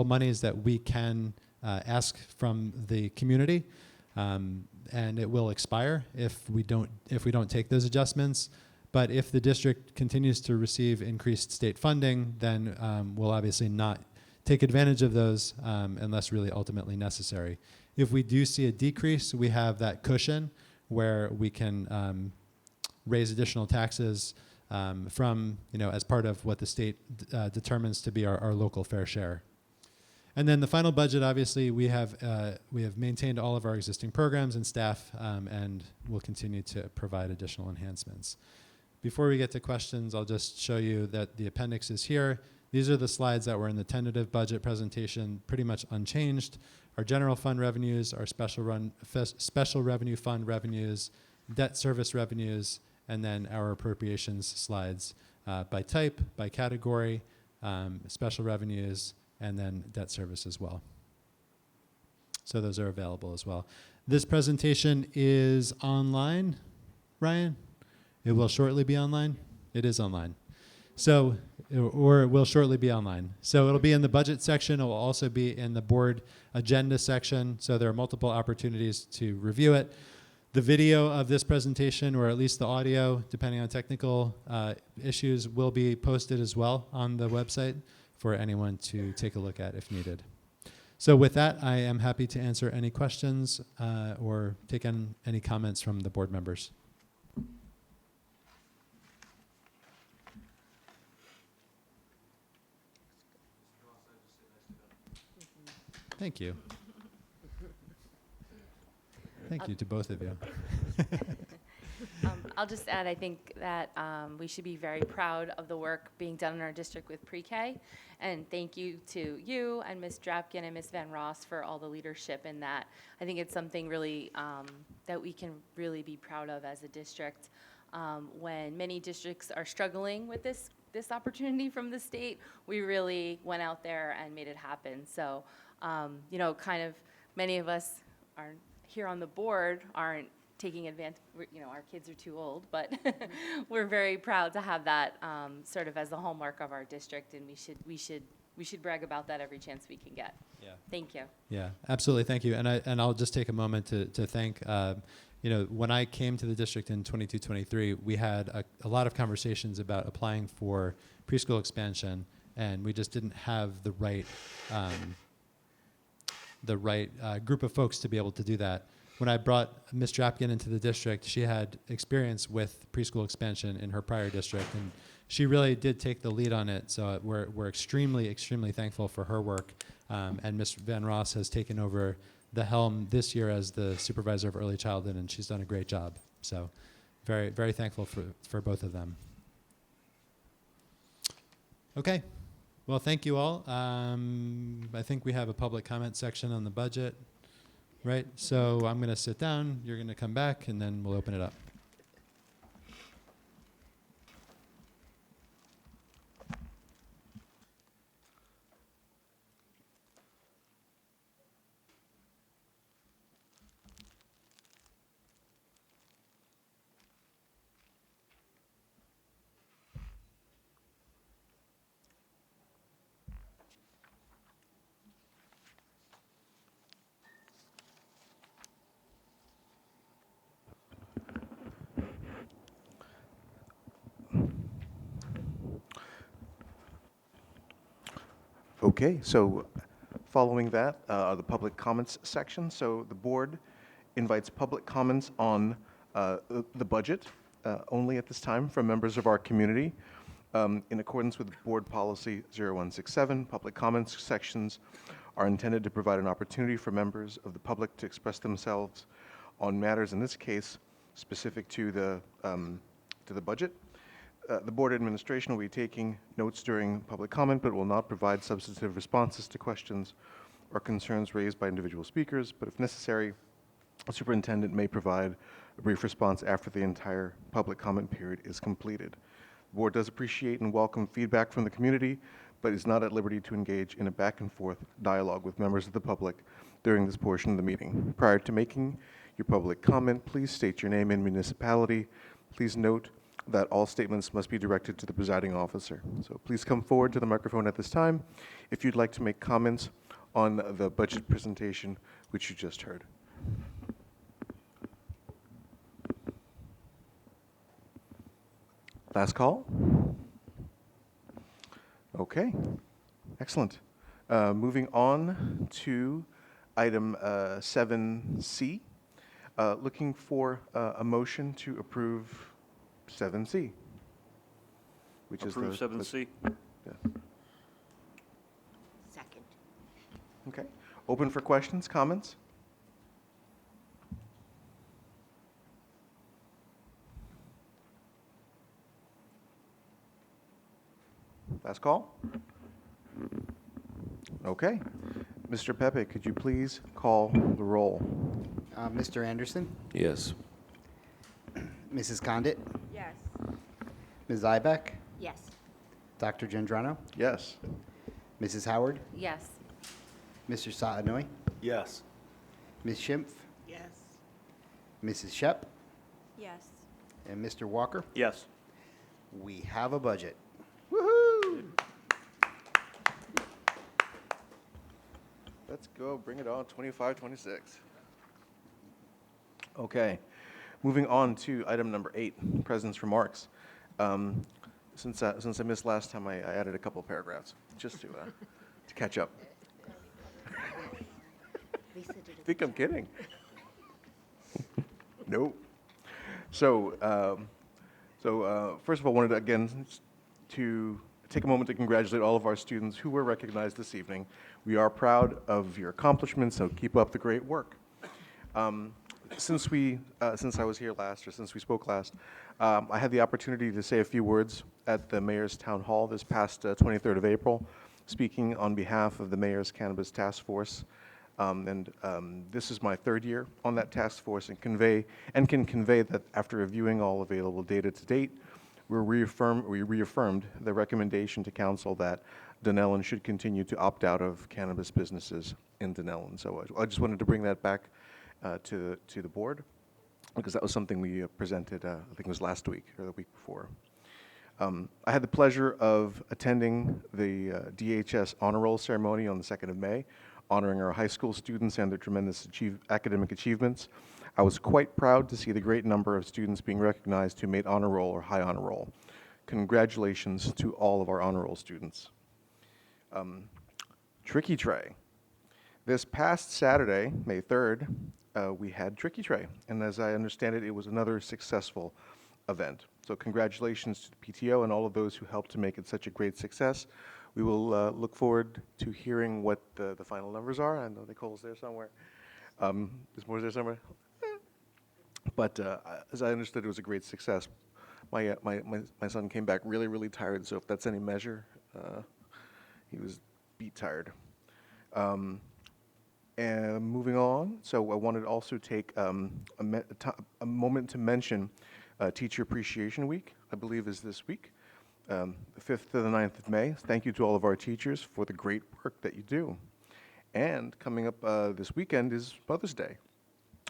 monies that we can ask from the community, and it will expire if we don't take those adjustments. But if the district continues to receive increased state funding, then we'll obviously not take advantage of those unless really ultimately necessary. If we do see a decrease, we have that cushion where we can raise additional taxes from, as part of what the state determines to be our local fair share. And then the final budget, obviously, we have maintained all of our existing programs and staff, and we'll continue to provide additional enhancements. Before we get to questions, I'll just show you that the appendix is here. These are the slides that were in the tentative budget presentation, pretty much unchanged. Our general fund revenues, our special revenue fund revenues, debt service revenues, and then our appropriations slides by type, by category, special revenues, and then debt service as well. So those are available as well. This presentation is online, Ryan? It will shortly be online? It is online. So, or it will shortly be online. So it'll be in the budget section. It will also be in the board agenda section. So there are multiple opportunities to review it. The video of this presentation, or at least the audio, depending on technical issues, will be posted as well on the website for anyone to take a look at if needed. So with that, I am happy to answer any questions or take on any comments from the board members. Thank you. Thank you to both of you. I'll just add, I think that we should be very proud of the work being done in our district with pre-K. And thank you to you and Ms. Drapkin and Ms. Van Ross for all the leadership in that. I think it's something really that we can really be proud of as a district. When many districts are struggling with this opportunity from the state, we really went out there and made it happen. So, kind of many of us are here on the board aren't taking advantage, our kids are too old, but we're very proud to have that sort of as the hallmark of our district, and we we should brag about that every chance we can get. Yeah. Thank you. Yeah, absolutely. Thank you. And I'll just take a moment to thank, when I came to the district in 22-23, we had a lot of conversations about applying for preschool expansion, and we just didn't have the right group of folks to be able to do that. When I brought Ms. Drapkin into the district, she had experience with preschool expansion in her prior district, and she really did take the lead on it. So we're extremely, extremely thankful for her work. And Ms. Van Ross has taken over the helm this year as the supervisor of early childhood, and she's done a great job. So very, very thankful for both of them. Okay. Well, thank you all. I think we have a public comment section on the budget, right? So I'm going to sit down. You're going to come back, and then we'll open it up. Okay, so following that, the public comments section. So the board invites public comments on the budget only at this time from members of our community. In accordance with Board Policy 0167, public comments sections are intended to provide an opportunity for members of the public to express themselves on matters, in this case, specific to the budget. The board administration will be taking notes during public comment, but will not provide substantive responses to questions or concerns raised by individual speakers. But if necessary, the superintendent may provide a brief response after the entire public comment period is completed. The board does appreciate and welcome feedback from the community, but is not at liberty to engage in a back and forth dialogue with members of the public during this portion of the meeting. Prior to making your public comment, please state your name and municipality. Please note that all statements must be directed to the presiding officer. So please come forward to the microphone at this time if you'd like to make comments on the budget presentation which you just heard. Last call? Okay, excellent. Moving on to item 7C, looking for a motion to approve 7C, which Approve is the 7C. Yeah. Second. Okay. Open for questions, comments? Last call? Okay. Mr. Pepe, could you please call the roll? Mr. Anderson, Yes. Mrs. Condit, Yes. Ms. Zybeck, Yes. Dr. Gendrano, Yes. Mrs. Howard, Yes. Mr. Satinoy, Yes. Ms. Schimpf, Yes. Mrs. Shep, Yes. and Mr. Walker. Yes. We have a budget. Woohoo! Let's go. Bring it on. 25, 26. Okay. Moving on to item number 8, President's Remarks. Since I missed last time, I added a couple paragraphs just to catch up. Lisa did a Think I'm kidding? Nope. So first of all, I wanted to, again, to take a moment to congratulate all of our students who were recognized this evening. We are proud of your accomplishments, so keep up the great work. Since I was here last, or since we spoke last, I had the opportunity to say a few words at the Mayor's Town Hall this past 23rd of April, speaking on behalf of the Mayor's Cannabis Task Force. This is my 3rd year on that task force, and can convey that after reviewing all available data to date, we reaffirmed the recommendation to Council that Dunellen should continue to opt out of cannabis businesses in Dunellen. So I just wanted to bring that back to the board, because that was something we presented, I think it was last week or the week before. I had the pleasure of attending the DHS Honor Roll ceremony on the 2nd of May, honoring our high school students and their tremendous academic achievements. I was quite proud to see the great number of students being recognized who made honor roll or high honor roll. Congratulations to all of our honor roll students. Tricky Tray. This past Saturday, May 3rd, we had Tricky Tray, and as I understand it, it was another successful event. So congratulations to the PTO and all of those who helped to make it such a great success. We will look forward to hearing what the final numbers are. I know Nicole's there somewhere. Is more there somewhere? But as I understood, it was a great success. My son came back really, really tired, so if that's any measure, he was beat tired. And moving on, so I wanted to also take a moment to mention Teacher Appreciation Week, I believe is this week, the 5th to the 9th of May. Thank you to all of our teachers for the great work that you do. And coming up this weekend is Mother's Day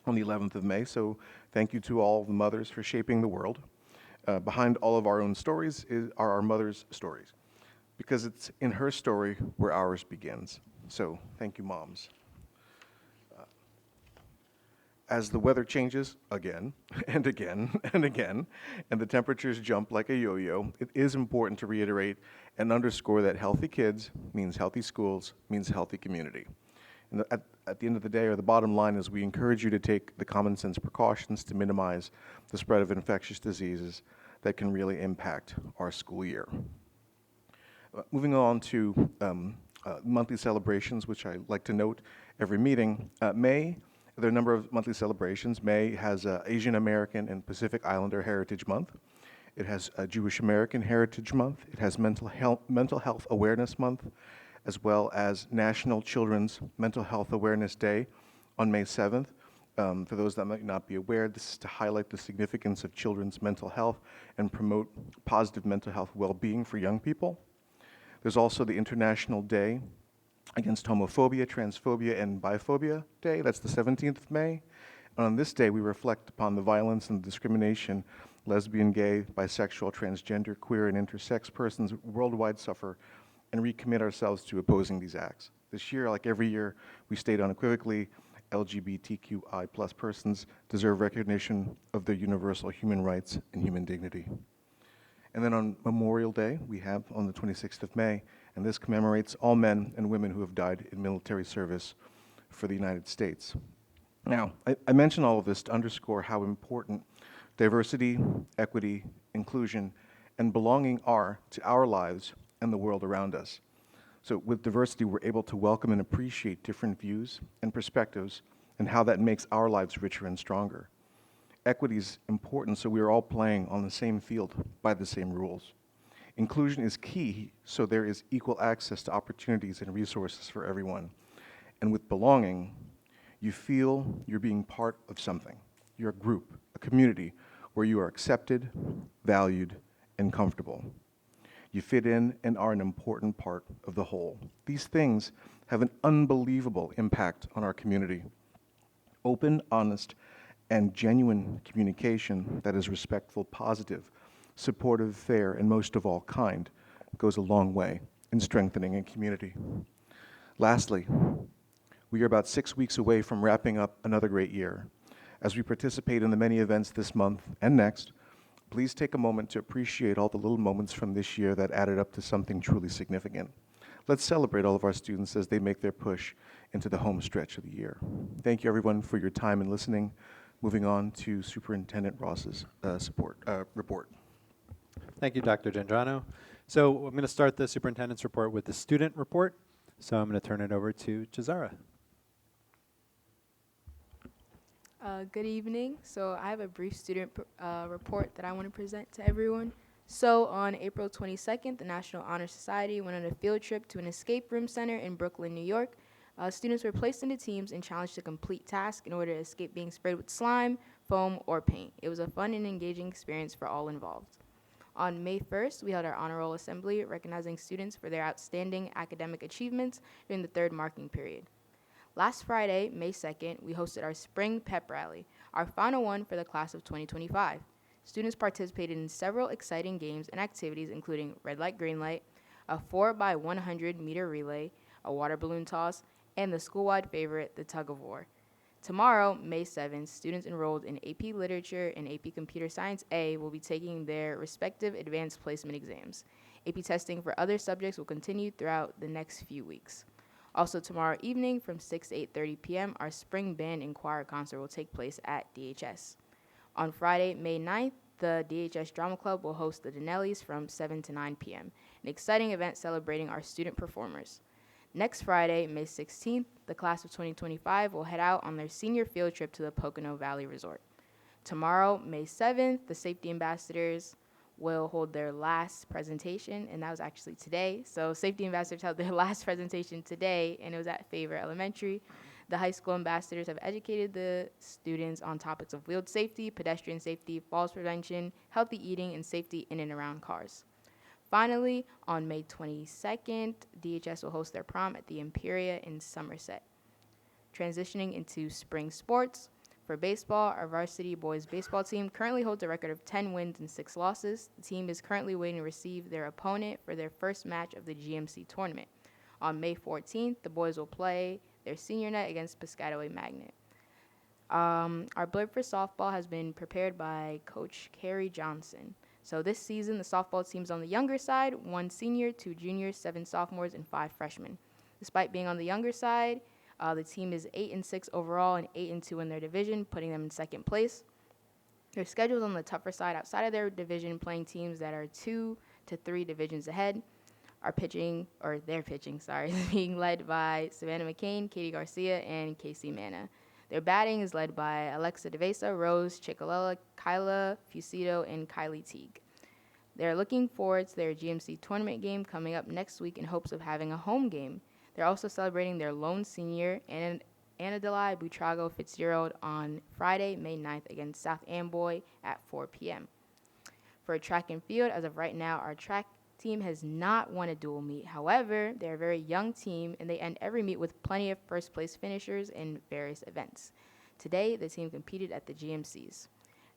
on the 11th of May, so thank you to all the mothers for shaping the world. Behind all of our own stories are our mothers' stories, because it's in her story where ours begins. So thank you, moms. As the weather changes again and again and again, and the temperatures jump like a yo-yo, it is important to reiterate and underscore that healthy kids means healthy schools, means healthy community. And at the end of the day, or the bottom line is, we encourage you to take the common sense precautions to minimize the spread of infectious diseases that can really impact our school year. Moving on to monthly celebrations, which I like to note every meeting. May, there are a number of monthly celebrations. May has Asian American and Pacific Islander Heritage Month. It has Jewish American Heritage Month. It has Mental Health Awareness Month, as well as National Children's Mental Health Awareness Day on May 7th. For those that might not be aware, this is to highlight the significance of children's mental health and promote positive mental health well-being for young people. There's also the International Day Against Homophobia, Transphobia, and Biphobia Day. That's the 17th of May. And on this day, we reflect upon the violence and discrimination lesbian, gay, bisexual, transgender, queer, and intersex persons worldwide suffer, and recommit ourselves to opposing these acts. This year, like every year, we state unequivocally, LGBTQI+ persons deserve recognition of their universal human rights and human dignity. And then on Memorial Day, we have on the 26th of May, and this commemorates all men and women who have died in military service for the United States. Now, I mention all of this to underscore how important diversity, equity, inclusion, and belonging are to our lives and the world around us. So with diversity, we're able to welcome and appreciate different views and perspectives and how that makes our lives richer and stronger. Equity is important, so we are all playing on the same field by the same rules. Inclusion is key, so there is equal access to opportunities and resources for everyone. And with belonging, you feel you're being part of something. You're a group, a community, where you are accepted, valued, and comfortable. You fit in and are an important part of the whole. These things have an unbelievable impact on our community. Open, honest, and genuine communication that is respectful, positive, supportive, fair, and most of all, kind, goes a long way in strengthening a community. Lastly, we are about 6 weeks away from wrapping up another great year. As we participate in the many events this month and next, please take a moment to appreciate all the little moments from this year that added up to something truly significant. Let's celebrate all of our students as they make their push into the home stretch of the year. Thank you, everyone, for your time and listening. Moving on to Superintendent Ross's report. Thank you, Dr. Gendrano. So I'm going to start the superintendent's report with the student report. So I'm going to turn it over to Cesara. Good evening. So I have a brief student report that I want to present to everyone. So on April 22nd, the National Honor Society went on a field trip to an escape room center in Brooklyn, New York. Students were placed into teams and challenged to complete tasks in order to escape being sprayed with slime, foam, or paint. It was a fun and engaging experience for all involved. On May 1st, we held our honor roll assembly, recognizing students for their outstanding academic achievements during the third marking period. Last Friday, May 2nd, we hosted our spring pep rally, our final one for the class of 2025. Students participated in several exciting games and activities, including red light, green light, a 4x100-meter relay, a water balloon toss, and the school-wide favorite, the tug of war. Tomorrow, May 7th, students enrolled in AP Literature and AP Computer Science A will be taking their respective advanced placement exams. AP testing for other subjects will continue throughout the next few weeks. Also tomorrow evening from 6 to 8:30 p.m., our spring band and choir concert will take place at DHS. On Friday, May 9th, the DHS Drama Club will host the Dunellens from 7 to 9 p.m., an exciting event celebrating our student performers. Next Friday, May 16th, the class of 2025 will head out on their senior field trip to the Pocono Valley Resort. Tomorrow, May 7th, the safety ambassadors will hold their last presentation, and that was actually today. So safety ambassadors held their last presentation today, and it was at Favor Elementary. The high school ambassadors have educated the students on topics of wheeled safety, pedestrian safety, falls prevention, healthy eating, and safety in and around cars. Finally, on May 22nd, DHS will host their prom at the Imperia in Somerset. Transitioning into spring sports, for baseball, our varsity boys baseball team currently holds a record of 10 wins and 6 losses. The team is currently waiting to receive their opponent for their first match of the GMC tournament. On May 14th, the boys will play their senior night against Piscataway Magnet. Our blurb for softball has been prepared by Coach Carrie Johnson. So this season, the softball team's on the younger side, 1 senior, 2 juniors, 7 sophomores, and 5 freshmen. Despite being on the younger side, the team is 8-6 overall and 8-2 in their division, putting them in second place. Their schedule is on the tougher side outside of their division, playing teams that are 2 to 3 divisions ahead. Their pitching, is being led by Savannah McCain, Katie Garcia, and Casey Manna. Their batting is led by Alexa DeVesa, Rose Chicolella, Kyla Fucito, and Kylie Teague. They're looking forward to their GMC tournament game coming up next week in hopes of having a home game. They're also celebrating their lone senior, Anadeli Butrago Fitzgerald, on Friday, May 9th against South Amboy at 4 p.m. For track and field, as of right now, our track team has not won a dual meet. However, they're a very young team, and they end every meet with plenty of first-place finishers in various events. Today, the team competed at the GMCs.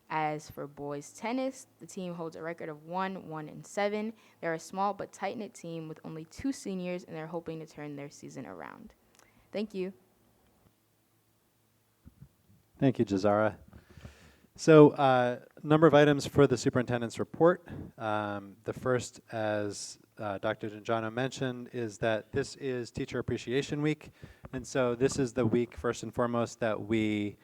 As for boys tennis, the team holds a record of 1-1-7. They're a small but tight-knit team with only 2 seniors, and they're hoping to turn their season around. Thank you. Thank you, Jazara. So, number of items for the superintendent's report. The first, as Dr. Giangiano mentioned, is that this is Teacher Appreciation Week. And so this is the week, first and foremost, that we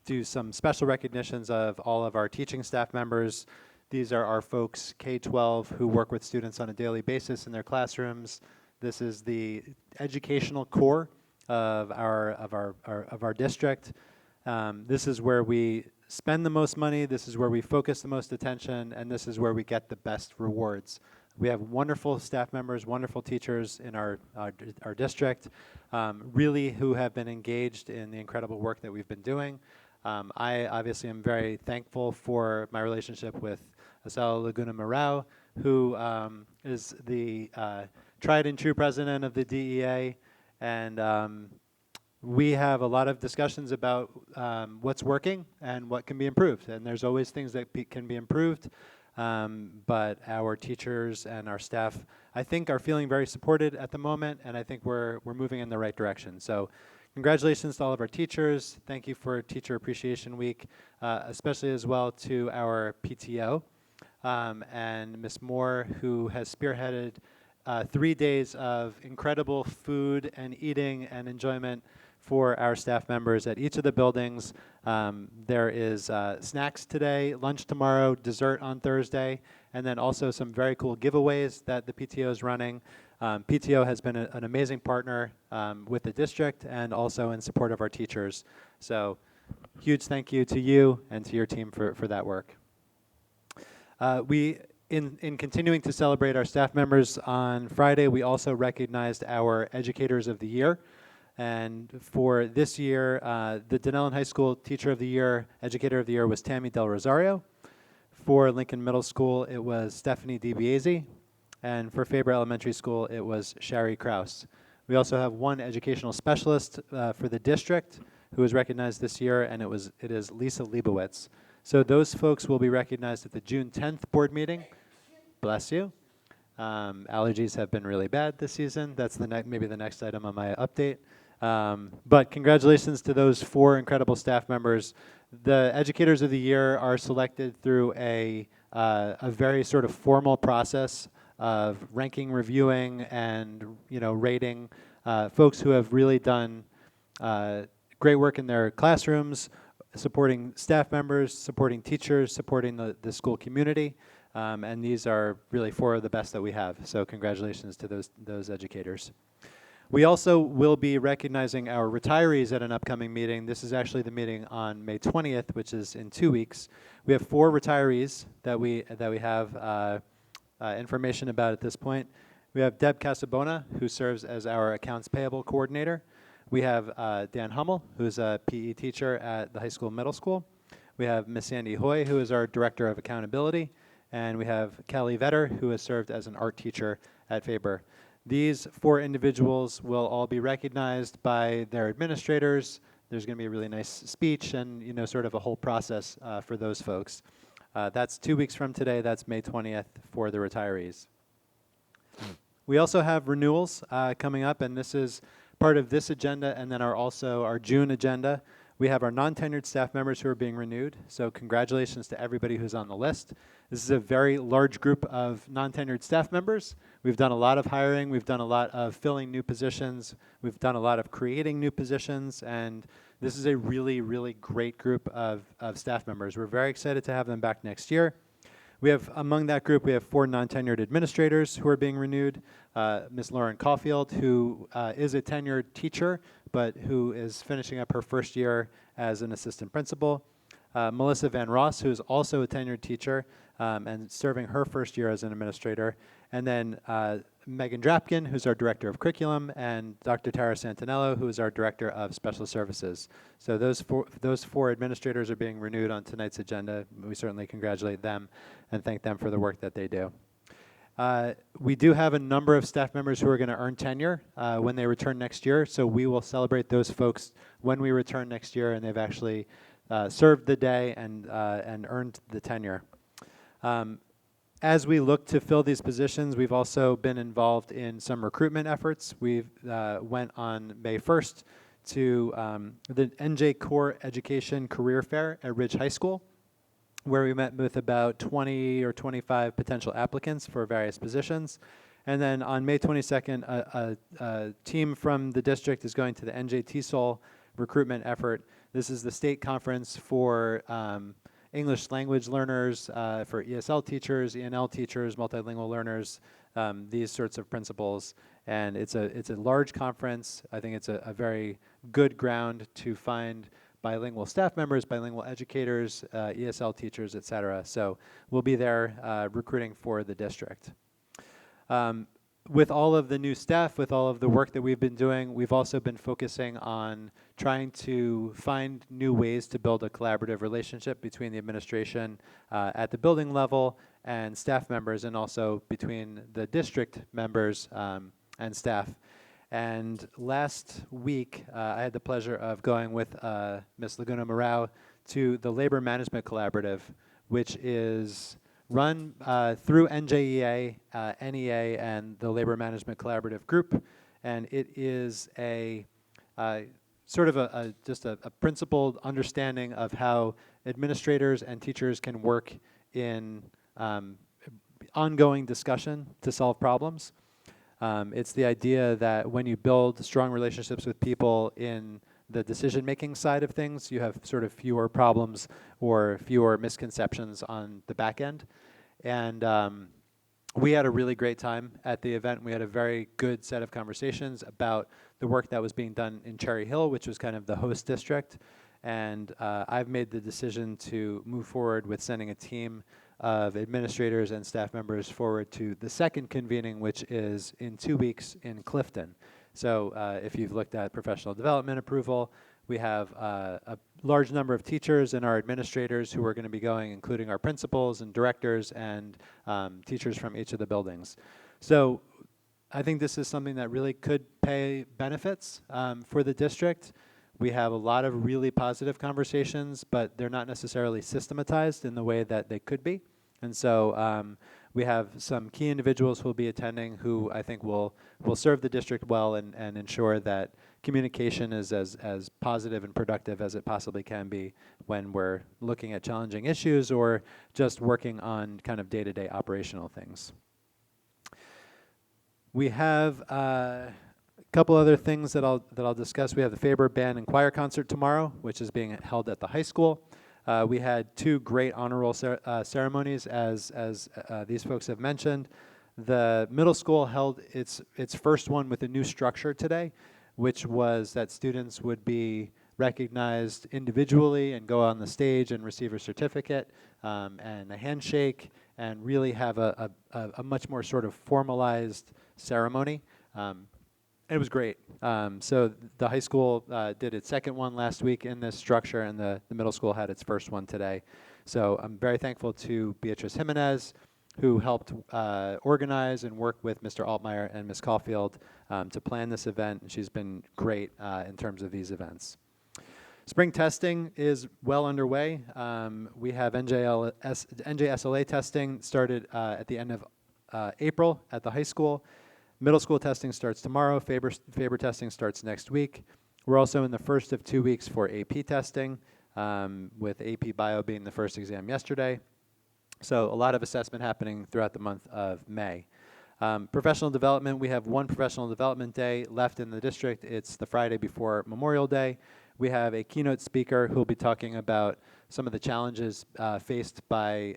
do some special recognitions of all of our teaching staff members. These are our folks, K-12, who work with students on a daily basis in their classrooms. This is the educational core of our district. This is where we spend the most money, this is where we focus the most attention, and this is where we get the best rewards. We have wonderful staff members, wonderful teachers in our district, really who have been engaged in the incredible work that we've been doing. I obviously am very thankful for my relationship with Asela Laguna Marau, who is the tried and true president of the DEA, and we have a lot of discussions about what's working and what can be improved. And there's always things that can be improved, but our teachers and our staff, I think, are feeling very supported at the moment, and I think we're moving in the right direction. So congratulations to all of our teachers. Thank you for Teacher Appreciation Week, especially as well to our PTO and Ms. Moore, who has spearheaded 3 days of incredible food and eating and enjoyment for our staff members at each of the buildings. There is snacks today, lunch tomorrow, dessert on Thursday, and then also some very cool giveaways that the PTO is running. PTO has been an amazing partner with the district and also in support of our teachers. So huge thank you to you and to your team for that work. In continuing to celebrate our staff members on Friday, we also recognized our Educators of the Year. And for this year, the Dunellen High School Teacher of the Year, Educator of the Year was Tammy Del Rosario. For Lincoln Middle School, it was Stephanie DiBiase. And for Faber Elementary School, it was Shari Kraus. We also have one educational specialist for the district who was recognized this year, and it is Lisa Leibowitz. So those folks will be recognized at the June 10th board meeting. Bless you. Allergies have been really bad this season. That's maybe the next item on my update. But congratulations to those 4 incredible staff members. The Educators of the Year are selected through a very sort of formal process of ranking, reviewing, and rating folks who have really done great work in their classrooms, supporting staff members, supporting teachers, supporting the school community. And these are really 4 of the best that we have. So congratulations to those educators. We also will be recognizing our retirees at an upcoming meeting. This is actually the meeting on May 20th, which is in 2 weeks. We have 4 retirees that we have information about at this point. We have Deb Casabona, who serves as our accounts payable coordinator. We have Dan Hummel, who's a PE teacher at the high school and middle school. We have Miss Sandy Hoy, who is our director of accountability. And we have Kelly Vetter, who has served as an art teacher at Faber. These 4 individuals will all be recognized by their administrators. There's going to be a really nice speech and sort of a whole process for those folks. That's 2 weeks from today. That's May 20th for the retirees. We also have renewals coming up, and this is part of this agenda and then our June agenda. We have our non-tenured staff members who are being renewed, so congratulations to everybody who's on the list. This is a very large group of non-tenured staff members. We've done a lot of hiring, we've done a lot of filling new positions, we've done a lot of creating new positions, and this is a really, really great group of staff members. We're very excited to have them back next year. Among that group, we have 4 non-tenured administrators who are being renewed. Ms. Lauren Caulfield, who is a tenured teacher, but who is finishing up her first year as an assistant principal. Melissa Van Ross, who is also a tenured teacher and serving her first year as an administrator. And then Megan Drapkin, who's our director of curriculum, and Dr. Tara Santinello, who is our director of special services. So those four administrators are being renewed on tonight's agenda. We certainly congratulate them and thank them for the work that they do. We do have a number of staff members who are going to earn tenure when they return next year, so we will celebrate those folks when we return next year and they've actually served the day and earned the tenure. As we look to fill these positions, we've also been involved in some recruitment efforts. We went on May 1st to the NJ Core Education Career Fair at Ridge High School, where we met with about 20 or 25 potential applicants for various positions. And then on May 22nd, a team from the district is going to the NJ TESOL recruitment effort. This is the state conference for English language learners, for ESL teachers, ENL teachers, multilingual learners, these sorts of principals. And it's a large conference. I think it's a very good ground to find bilingual staff members, bilingual educators, ESL teachers, et cetera. So we'll be there recruiting for the district. With all of the new staff, with all of the work that we've been doing, we've also been focusing on trying to find new ways to build a collaborative relationship between the administration at the building level and staff members, and also between the district members and staff. And last week, I had the pleasure of going with Ms. Laguna Morao to the Labor Management Collaborative, which is run through NJEA, NEA, and the Labor Management Collaborative Group. And it is a sort of just a principled understanding of how administrators and teachers can work in ongoing discussion to solve problems. It's the idea that when you build strong relationships with people in the decision-making side of things, you have sort of fewer problems or fewer misconceptions on the back end. And we had a really great time at the event. We had a very good set of conversations about the work that was being done in Cherry Hill, which was kind of the host district. And I've made the decision to move forward with sending a team of administrators and staff members forward to the second convening, which is in 2 weeks in Clifton. So if you've looked at professional development approval, we have a large number of teachers and our administrators who are going to be going, including our principals and directors and teachers from each of the buildings. So I think this is something that really could pay benefits for the district. We have a lot of really positive conversations, but they're not necessarily systematized in the way that they could be. And so we have some key individuals who will be attending who I think will serve the district well and ensure that communication is as positive and productive as it possibly can be when we're looking at challenging issues or just working on kind of day-to-day operational things. We have a couple other things that I'll discuss. We have the Faber Band and Choir Concert tomorrow, which is being held at the high school. We had 2 great honor roll ceremonies, as these folks have mentioned. The middle school held its first one with a new structure today, which was that students would be recognized individually and go on the stage and receive a certificate and a handshake and really have a much more sort of formalized ceremony. It was great. So the high school did its second one last week in this structure, and the middle school had its first one today. So I'm very thankful to Beatrice Jimenez, who helped organize and work with Mr. Altmeyer and Ms. Caulfield to plan this event, and she's been great in terms of these events. Spring testing is well underway. We have NJSLA testing started at the end of April at the high school. Middle school testing starts tomorrow. Faber testing starts next week. We're also in the first of 2 weeks for AP testing, with AP Bio being the first exam yesterday. So a lot of assessment happening throughout the month of May. Professional development, we have 1 professional development day left in the district. It's the Friday before Memorial Day. We have a keynote speaker who will be talking about some of the challenges faced by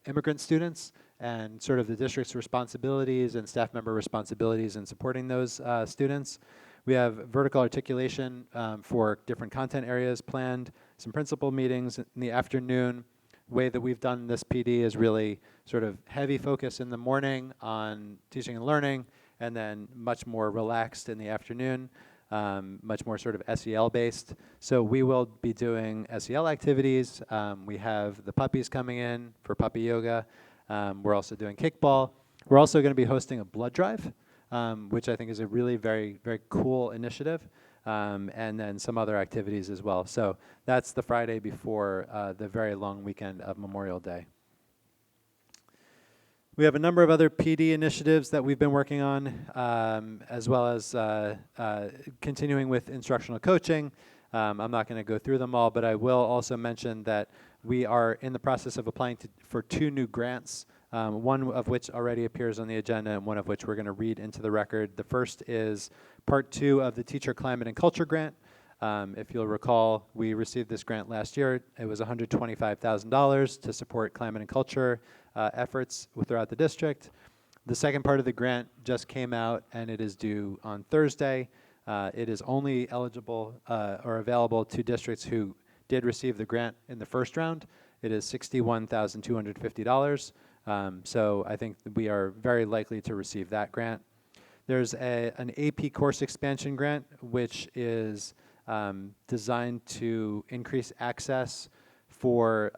immigrant students and sort of the district's responsibilities and staff member responsibilities in supporting those students. We have vertical articulation for different content areas planned, some principal meetings in the afternoon. Way that we've done this PD is really sort of heavy focus in the morning on teaching and learning, and then much more relaxed in the afternoon, much more sort of SEL based. So we will be doing SEL activities. We have the puppies coming in for puppy yoga. We're also doing kickball. We're also going to be hosting a blood drive, which I think is a really very, very cool initiative. And then some other activities as well. So that's the Friday before the very long weekend of Memorial Day. We have a number of other PD initiatives that we've been working on, as well as continuing with instructional coaching. I'm not going to go through them all, but I will also mention that we are in the process of applying for 2 new grants, one of which already appears on the agenda and one of which we're going to read into the record. The first is Part 2 of the Teacher Climate and Culture Grant. If you'll recall, we received this grant last year. It was $125,000 to support climate and culture efforts throughout the district. The second part of the grant just came out, and it is due on Thursday. It is only eligible or available to districts who did receive the grant in the first round. It is $61,250. So I think we are very likely to receive that grant. There's an AP course expansion grant, which is designed to increase access for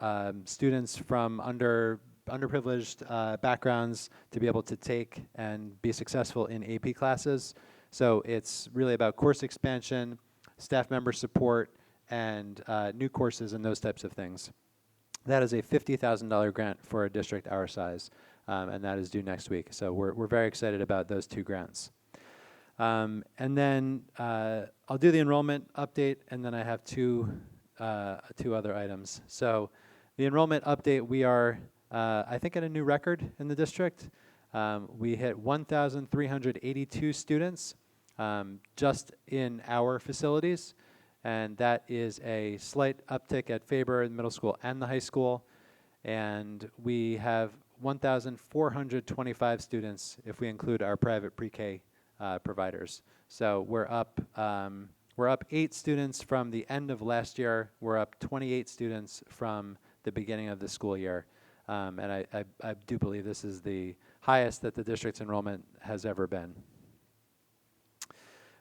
students from underprivileged backgrounds to be able to take and be successful in AP classes. So it's really about course expansion, staff member support, and new courses and those types of things. That is a $50,000 grant for a district our size, and that is due next week. So we're very excited about those 2 grants. And then I'll do the enrollment update, and then I have two other items. So the enrollment update, we are, I think, at a new record in the district. We hit 1,382 students just in our facilities, and that is a slight uptick at Faber Middle School and the high school. And we have 1,425 students if we include our private pre-K providers. So we're up 8 students from the end of last year. We're up 28 students from the beginning of the school year. And I do believe this is the highest that the district's enrollment has ever been.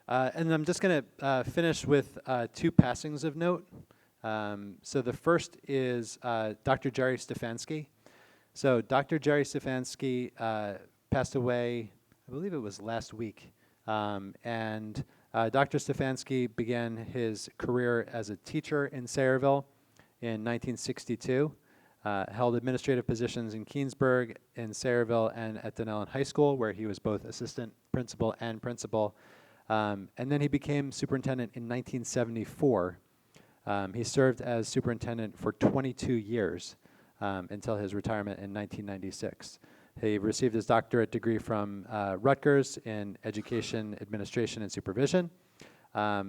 And I'm just going to finish with 2 passings of note. So the first is Dr. Jerry Stefanski. So Dr. Jerry Stefanski passed away, I believe it was last week. And Dr. Stefanski began his career as a teacher in Sayreville in 1962, held administrative positions in Keensburg, in Sayreville, and at Dunellen High School, where he was both assistant principal and principal. And then he became superintendent in 1974. He served as superintendent for 22 years until his retirement in 1996. He received his doctorate degree from Rutgers in education, administration, and supervision. I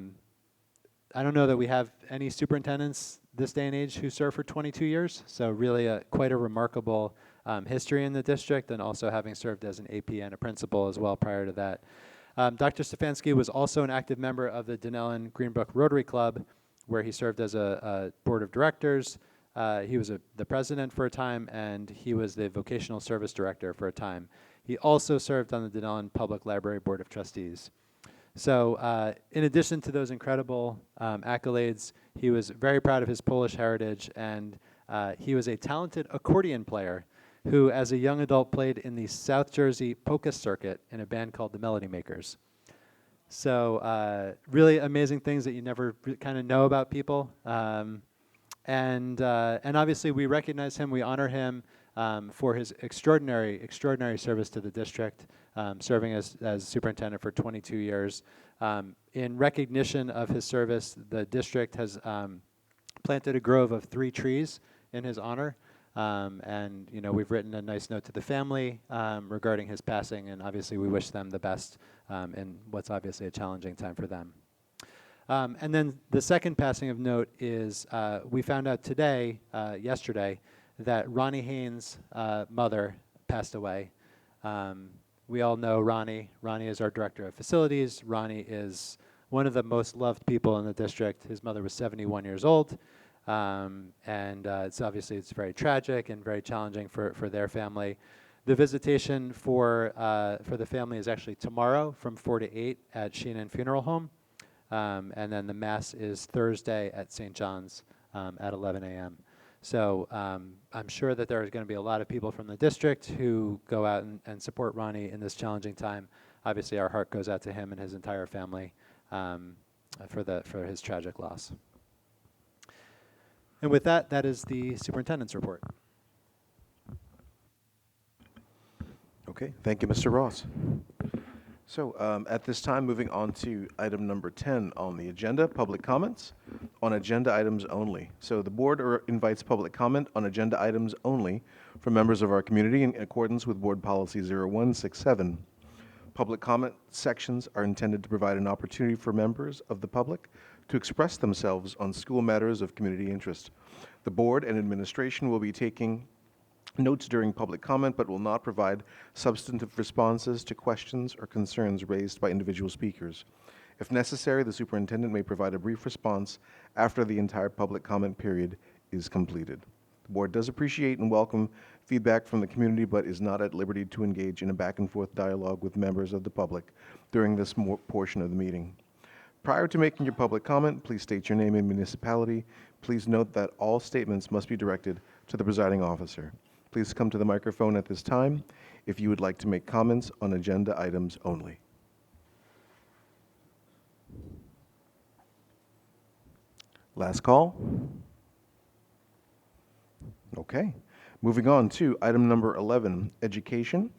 don't know that we have any superintendents this day and age who serve for 22 years, so really quite a remarkable history in the district, and also having served as an AP and a principal as well prior to that. Dr. Stefanski was also an active member of the Dunellen Greenbrook Rotary Club, where he served as a board of directors. He was the president for a time, and he was the vocational service director for a time. He also served on the Dunellen Public Library Board of Trustees. So in addition to those incredible accolades, he was very proud of his Polish heritage, and he was a talented accordion player who, as a young adult, played in the South Jersey polka circuit in a band called the Melody Makers. So really amazing things that you never kind of know about people. And obviously we recognize him, we honor him for his extraordinary service to the district, serving as superintendent for 22 years. In recognition of his service, the district has planted a grove of 3 trees in his honor. And we've written a nice note to the family regarding his passing, and obviously we wish them the best in what's obviously a challenging time for them. And then the second passing of note is we found out today, yesterday, that Ronnie Haynes' mother passed away. We all know Ronnie. Ronnie is our director of facilities. Ronnie is one of the most loved people in the district. His mother was 71 years old. And it's very tragic and very challenging for their family. The visitation for the family is actually tomorrow from 4 to 8 at Sheenan Funeral Home. And then the Mass is Thursday at St. John's at 11 a.m. So I'm sure that there are going to be a lot of people from the district who go out and support Ronnie in this challenging time. Obviously, our heart goes out to him and his entire family for his tragic loss. And with that, that is the superintendent's report. Okay, thank you, Mr. Ross. So at this time, moving on to item number 10 on the agenda, public comments on agenda items only. So the board invites public comment on agenda items only from members of our community in accordance with Board Policy 0167. Public comment sections are intended to provide an opportunity for members of the public to express themselves on school matters of community interest. The board and administration will be taking notes during public comment, but will not provide substantive responses to questions or concerns raised by individual speakers. If necessary, the superintendent may provide a brief response after the entire public comment period is completed. The board does appreciate and welcome feedback from the community, but is not at liberty to engage in a back-and-forth dialogue with members of the public during this portion of the meeting. Prior to making your public comment, please state your name and municipality. Please note that all statements must be directed to the presiding officer. Please come to the microphone at this time if you would like to make comments on agenda items only. Last call. Okay. Moving on to item number 11, education.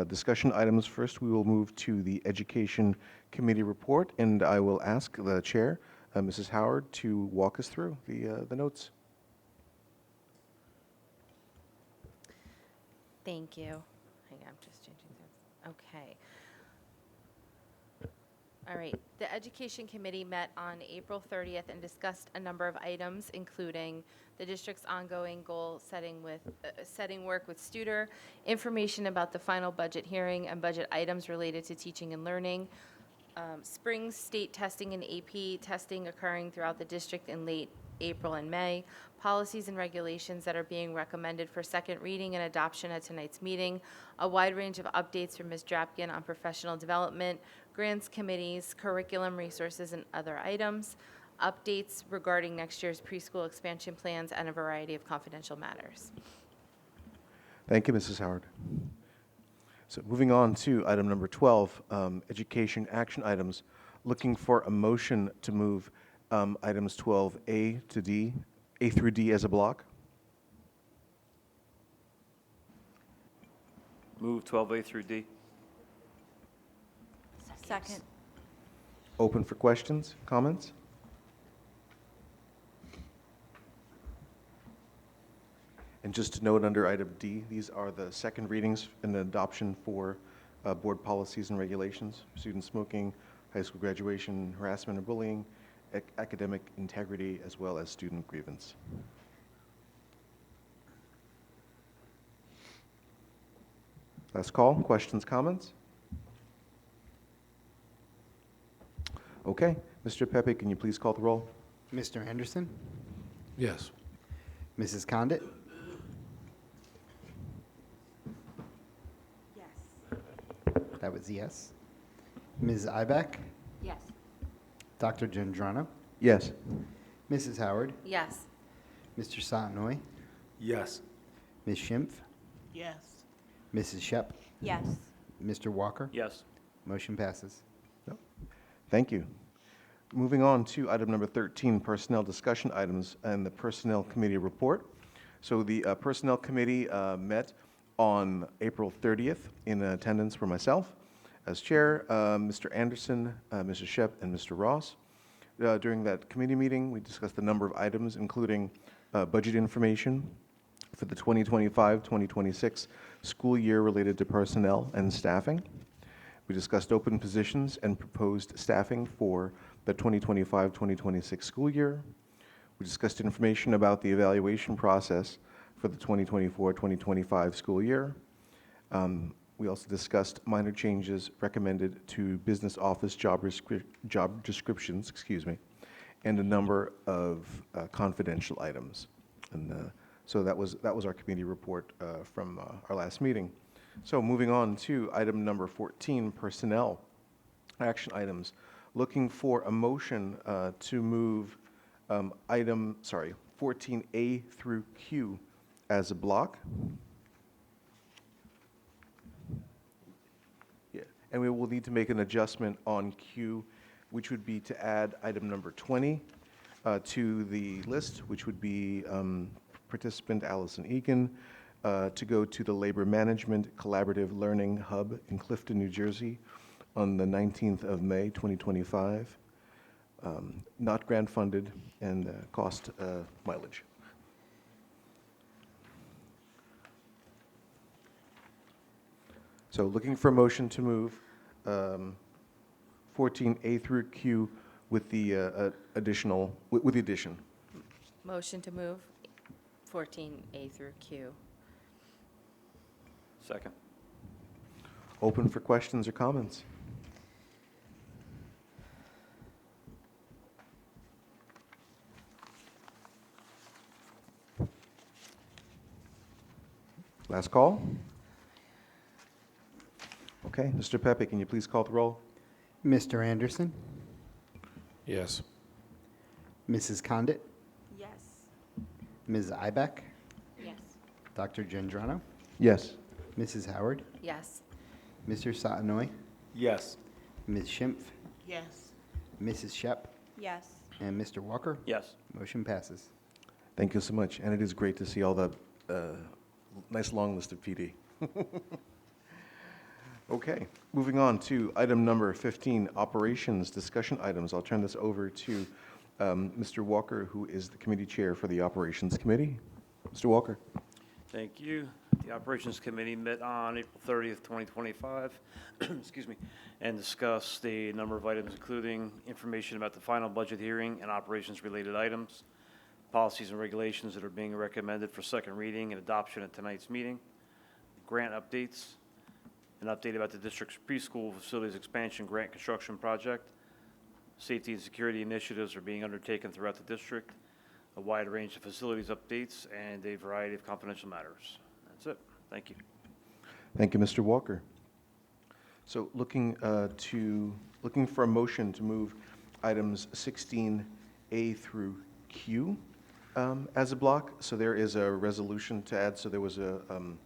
Discussion items first. We will move to the Education Committee report, and I will ask the chair, Mrs. Howard, to walk us through the notes. Thank you. Hang on, I'm just changing this. Okay. All right. The Education Committee met on April 30th and discussed a number of items, including the district's ongoing goal setting work with Studer, information about the final budget hearing and budget items related to teaching and learning, spring state testing and AP testing occurring throughout the district in late April and May, policies and regulations that are being recommended for second reading and adoption at tonight's meeting, a wide range of updates from Ms. Drapkin on professional development, grants committees, curriculum resources, and other items, updates regarding next year's preschool expansion plans, and a variety of confidential matters. Thank you, Mrs. Howard. So moving on to item number 12, education action items. looking for a motion to move items 12A to D, A through D as a block. Move 12A through D. Second. Open for questions, comments? And just to note under item D, these are the second readings and adoption for board policies and regulations, student smoking, high school graduation, harassment and bullying, academic integrity, as well as student grievance. Last call, questions, comments? Okay, Mr. Pepe, can you please call the roll? Mr. Anderson, Yes. Mrs. Condit, Yes. that was yes. Ms. Ibeck, Yes. Dr. Gendrano, Yes. Mrs. Howard, Yes. Mr. Satinoy, Yes. Ms. Schimpf, Yes. Mrs. Shep, Yes. Mr. Walker. Yes. Motion passes. Thank you. Moving on to item number 13, personnel discussion items and the Personnel Committee report. So the Personnel Committee met on April 30th. In attendance were myself as chair, Mr. Anderson, Mrs. Shep, and Mr. Ross. During that committee meeting, we discussed a number of items, including budget information for the 2025-2026 school year related to personnel and staffing. We discussed open positions and proposed staffing for the 2025-2026 school year. We discussed information about the evaluation process for the 2024-2025 school year. We also discussed minor changes recommended to business office job descriptions, and a number of confidential items. And so that was our committee report from our last meeting. So moving on to item number 14, personnel action items. Looking for a motion to move 14A through Q as a block. Yeah, and we will need to make an adjustment on Q, which would be to add item number 20 to the list, which would be participant Allison Egan, to go to the Labor Management Collaborative Learning Hub in Clifton, New Jersey on the 19th of May, 2025. Not grant funded and cost mileage. So looking for a motion to move 14A through Q with the with the addition. Motion to move 14A through Q. Second. Open for questions or comments. Last call. Okay, Mr. Pepe, can you please call the roll? Mr. Anderson, Yes. Mrs. Condit, Yes. Ms. Ibeck, Yes. Dr. Gendrano, Yes. Mrs. Howard, Yes. Mr. Satinoy, Yes. Ms. Schimpf, Yes. Mrs. Shep, Yes. and Mr. Walker. Yes. Motion passes. Thank you so much. And it is great to see all the nice long list of PD. Okay, moving on to item number 15, operations discussion items. I'll turn this over to Mr. Walker, who is the committee chair for the operations committee. Mr. Walker. Thank you. The Operations Committee met on April 30th, 2025, excuse me, and discussed a number of items, including information about the final budget hearing and operations-related items, policies and regulations that are being recommended for second reading and adoption at tonight's meeting, grant updates, an update about the district's preschool facilities expansion grant construction project, safety and security initiatives are being undertaken throughout the district, a wide range of facilities updates, and a variety of confidential matters. That's it. Thank you. Thank you, Mr. Walker. So looking for a motion to move items 16A through Q as a block. So there is a resolution to add. So there was an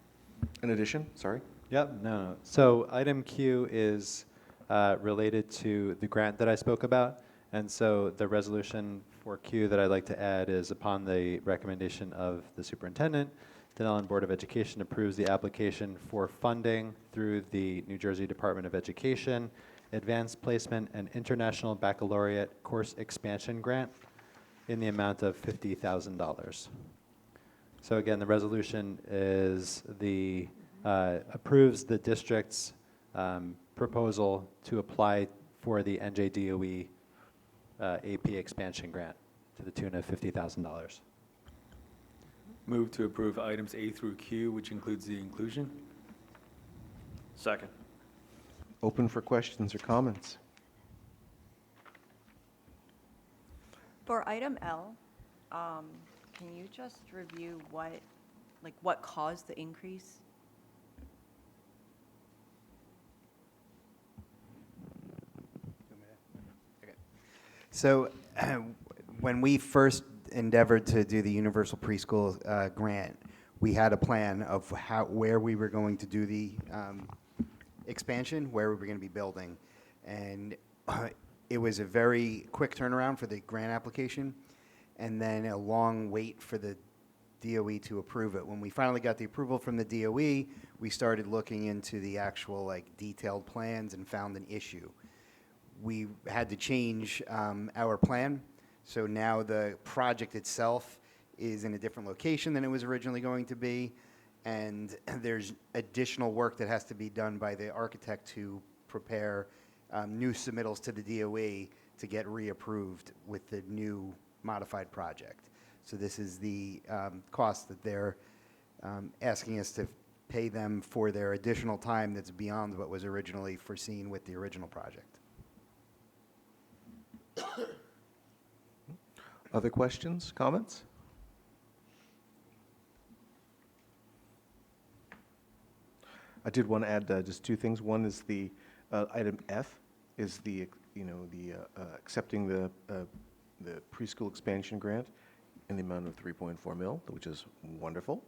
addition. Sorry. Yep, no. So item Q is related to the grant that I spoke about. And so the resolution for Q that I'd like to add is, upon the recommendation of the superintendent, the Dunellen Board of Education approves the application for funding through the New Jersey Department of Education Advanced Placement and International Baccalaureate Course Expansion Grant in the amount of $50,000. So again, the resolution is approves the district's proposal to apply for the NJDOE AP expansion grant to the tune of $50,000. Move to approve items A through Q, which includes the inclusion. Second. Open for questions or comments. For item L, can you just review what caused the increase? So when we first endeavored to do the universal preschool grant, we had a plan of where we were going to do the expansion, where we were going to be building. And it was a very quick turnaround for the grant application, and then a long wait for the DOE to approve it. When we finally got the approval from the DOE, we started looking into the actual detailed plans and found an issue. We had to change our plan, so now the project itself is in a different location than it was originally going to be, and there's additional work that has to be done by the architect to prepare new submittals to the DOE to get reapproved with the new modified project. So this is the cost that they're asking us to pay them for their additional time that's beyond what was originally foreseen with the original project. Other questions, comments? I did want to add just two things. One is the item F is the accepting the preschool expansion grant in the amount of 3.4 mil, which is wonderful.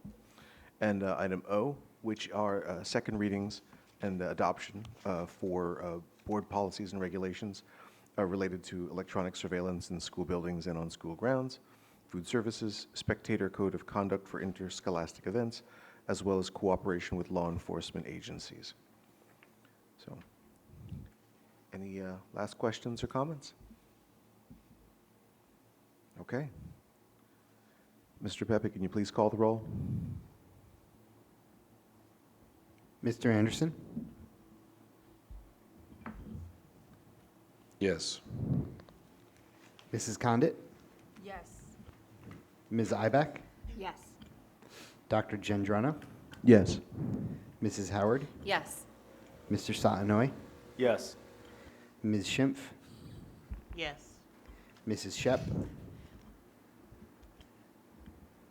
And item O, which are second readings and adoption for board policies and regulations related to electronic surveillance in school buildings and on school grounds, food services, spectator code of conduct for interscholastic events, as well as cooperation with law enforcement agencies. So, any last questions or comments? Okay. Mr. Pepe, can you please call the roll? Mr. Anderson? Yes. Mrs. Condit? Yes. Ms. Ibach? Yes. Dr. Gendrano? Yes. Mrs. Howard? Yes. Mr. Satinoy? Yes. Ms. Schimpf? Yes. Mrs. Shep?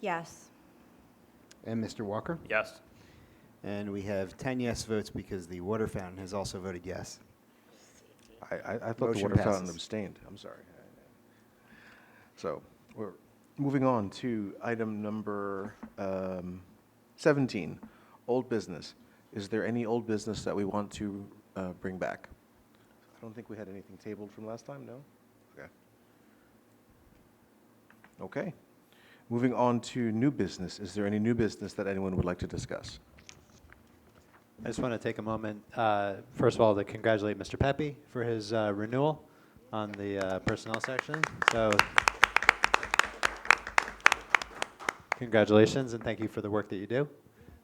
Yes. And Mr. Walker? Yes. And we have 10 yes votes because the water fountain has also voted yes. I thought Motion the water fountain passes. abstained. I'm sorry. So we're moving on to item number 17, old business. Is there any old business that we want to bring back? I don't think we had anything tabled from last time, no? Okay. Okay. Moving on to new business. Is there any new business that anyone would like to discuss? I just want to take a moment, first of all, to congratulate Mr. Pepe for his renewal on the personnel section. So congratulations, and thank you for the work that you do.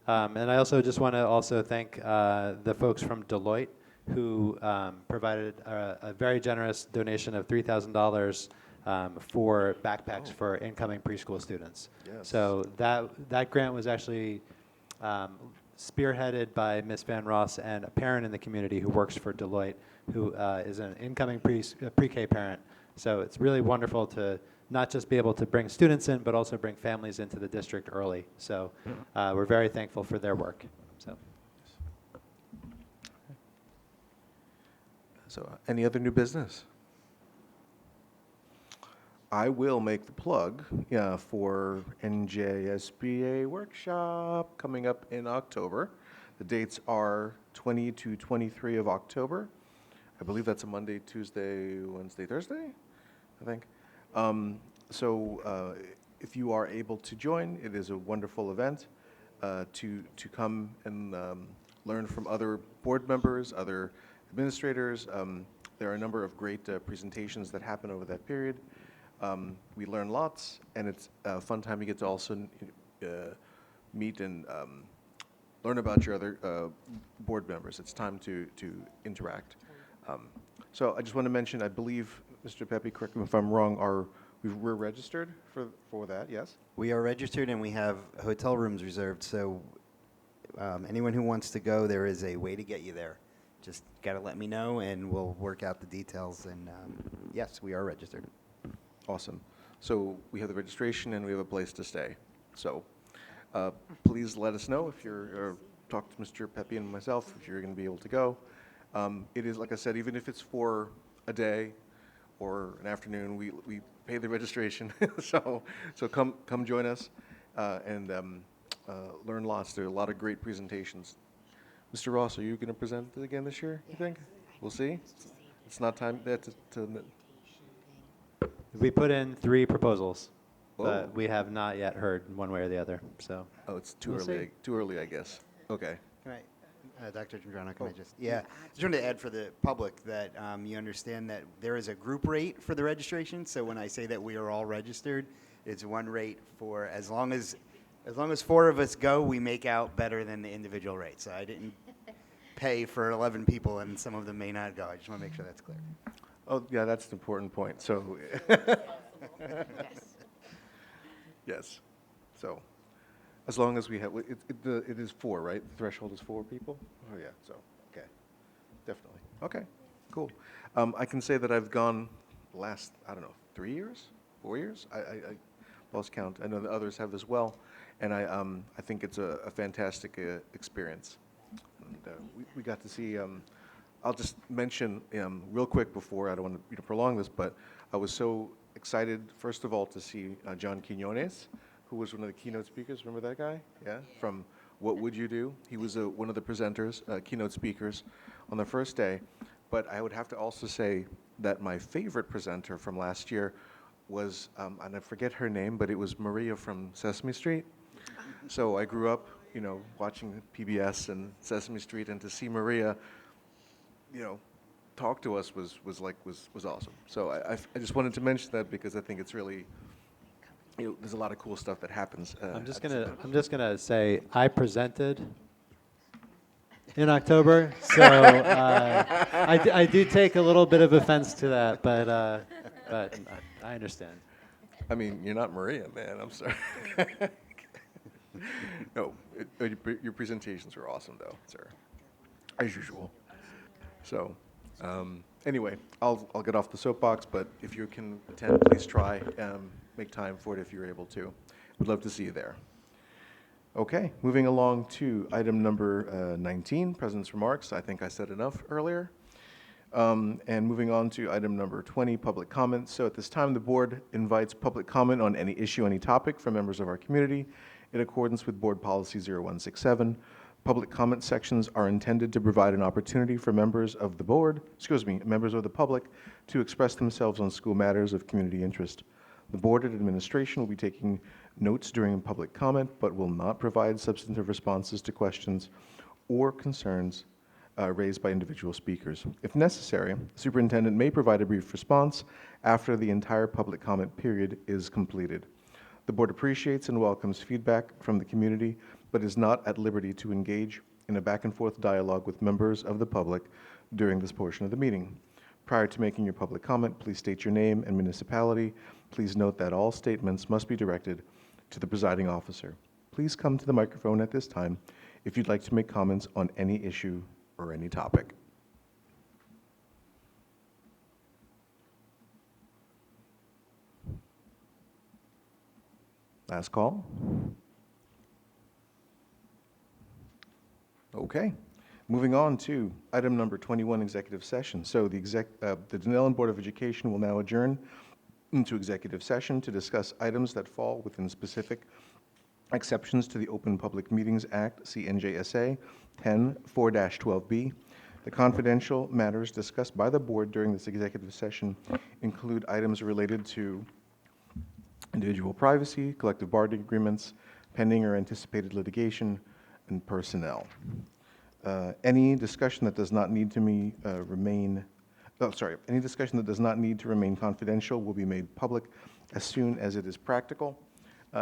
And I also just want to thank the folks from Deloitte who provided a very generous donation of $3,000 for backpacks for incoming preschool students. Yes. So that grant was actually spearheaded by Ms. Van Ross and a parent in the community who works for Deloitte, who is an incoming pre-K parent. So it's really wonderful to not just be able to bring students in, but also bring families into the district early. So we're very thankful for their work. So any other new business? I will make the plug for NJSBA workshop coming up in October. The dates are 20 to 23 of October. I believe that's a Monday, Tuesday, Wednesday, Thursday, I think. So if you are able to join, it is a wonderful event to come and learn from other board members, other administrators. There are a number of great presentations that happen over that period. We learn lots, and it's a fun time. You get to also meet and learn about your other board members. It's time to interact. So I just want to mention, I believe, Mr. Pepe, correct me if I'm wrong, we're registered for that, yes? We are registered and we have hotel rooms reserved, so anyone who wants to go, there is a way to get you there. Just got to let me know and we'll work out the details, and yes, we are registered. Awesome. So we have the registration and we have a place to stay. So please let us know if you're, talk to Mr. Pepe and myself if you're going to be able to go. It is, like I said, even if it's for a day or an afternoon, we pay the registration. so come join us and learn lots. There are a lot of great presentations. Mr. Ross, are you going to present it again this year, you think? We'll see. It's not time. We put in 3 proposals, Whoa. but we have not yet heard one way or the other. So. Oh, it's too We'll early. see. Too early, I guess. Okay. Can I, Dr. Gendrano, can I just wanted to add for the public that you understand that there is a group rate for the registration. So when I say that we are all registered, it's one rate for as long as 4 of us go, we make out better than the individual rate. So I didn't pay for 11 people, and some of them may not go. I just want to make sure that's clear. Oh, yeah, that's an important point. So, yes. So, as long as we have, it is 4, right? The threshold is 4 people? Oh, yeah, so, okay. Definitely. Okay, cool. I can say that I've gone last, 3 years, 4 years? I lost count. I know the others have as well. And I think it's a fantastic experience. And we got to see, I'll just mention real quick before, I don't want to prolong this, but I was so excited, first of all, to see John Quinones, who was one of the keynote speakers. Remember that guy? Yeah? From What Would You Do? He was one of the presenters, keynote speakers on the first day. But I would have to also say that my favorite presenter from last year was, and I forget her name, but it was Maria from Sesame Street. So I grew up, watching PBS and Sesame Street, and to see Maria, talk to us was awesome. So I just wanted to mention that because I think it's really, there's a lot of cool stuff that happens. I'm just gonna say I presented in October, so I do take a little bit of offense to that, but I understand. I mean, you're not Maria, man. I'm sorry. No, your presentations were awesome, though, sir, as usual. So, anyway, I'll get off the soapbox, but if you can attend, please try. Make time for it if you're able to. We'd love to see you there. Okay, moving along to item number 19, President's Remarks. I think I said enough earlier. And moving on to item number 20, public comment. So at this time, the board invites public comment on any issue, any topic from members of our community in accordance with Board Policy 0167. Public comment sections are intended to provide an opportunity for members of the board, members of the public, to express themselves on school matters of community interest. The board and administration will be taking notes during public comment, but will not provide substantive responses to questions or concerns raised by individual speakers. If necessary, the superintendent may provide a brief response after the entire public comment period is completed. The board appreciates and welcomes feedback from the community, but is not at liberty to engage in a back-and-forth dialogue with members of the public during this portion of the meeting. Prior to making your public comment, please state your name and municipality. Please note that all statements must be directed to the presiding officer. Please come to the microphone at this time if you'd like to make comments on any issue or any topic. Last call. Okay. Moving on to item number 21, executive session. So the Dunellen Board of Education will now adjourn into executive session to discuss items that fall within specific exceptions to the Open Public Meetings Act, CNJSA 10-4-12B. The confidential matters discussed by the board during this executive session include items related to individual privacy, collective bargaining agreements, pending or anticipated litigation, and personnel. Any discussion that does not need to any discussion that does not need to remain confidential will be made public as soon as it is practical.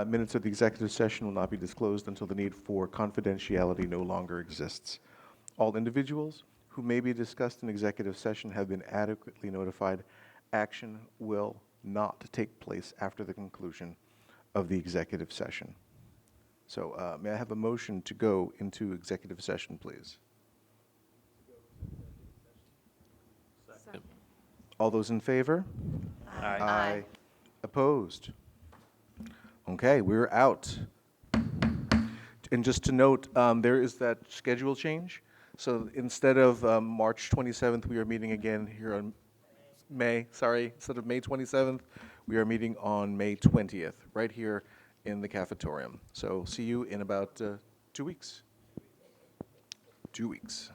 Minutes of the executive session will not be disclosed until the need for confidentiality no longer exists. All individuals who may be discussed in executive session have been adequately notified. Action will not take place after the conclusion of the executive session. So may I have a motion to go into executive session, please? All those in favor? Aye. Aye. Opposed? Okay, we're out. And just to note, there is that schedule change. So instead of March 27th, we are meeting again here on instead of May 27th, we are meeting on May 20th, right here in the cafetorium. So see you in about 2 weeks. 2 weeks.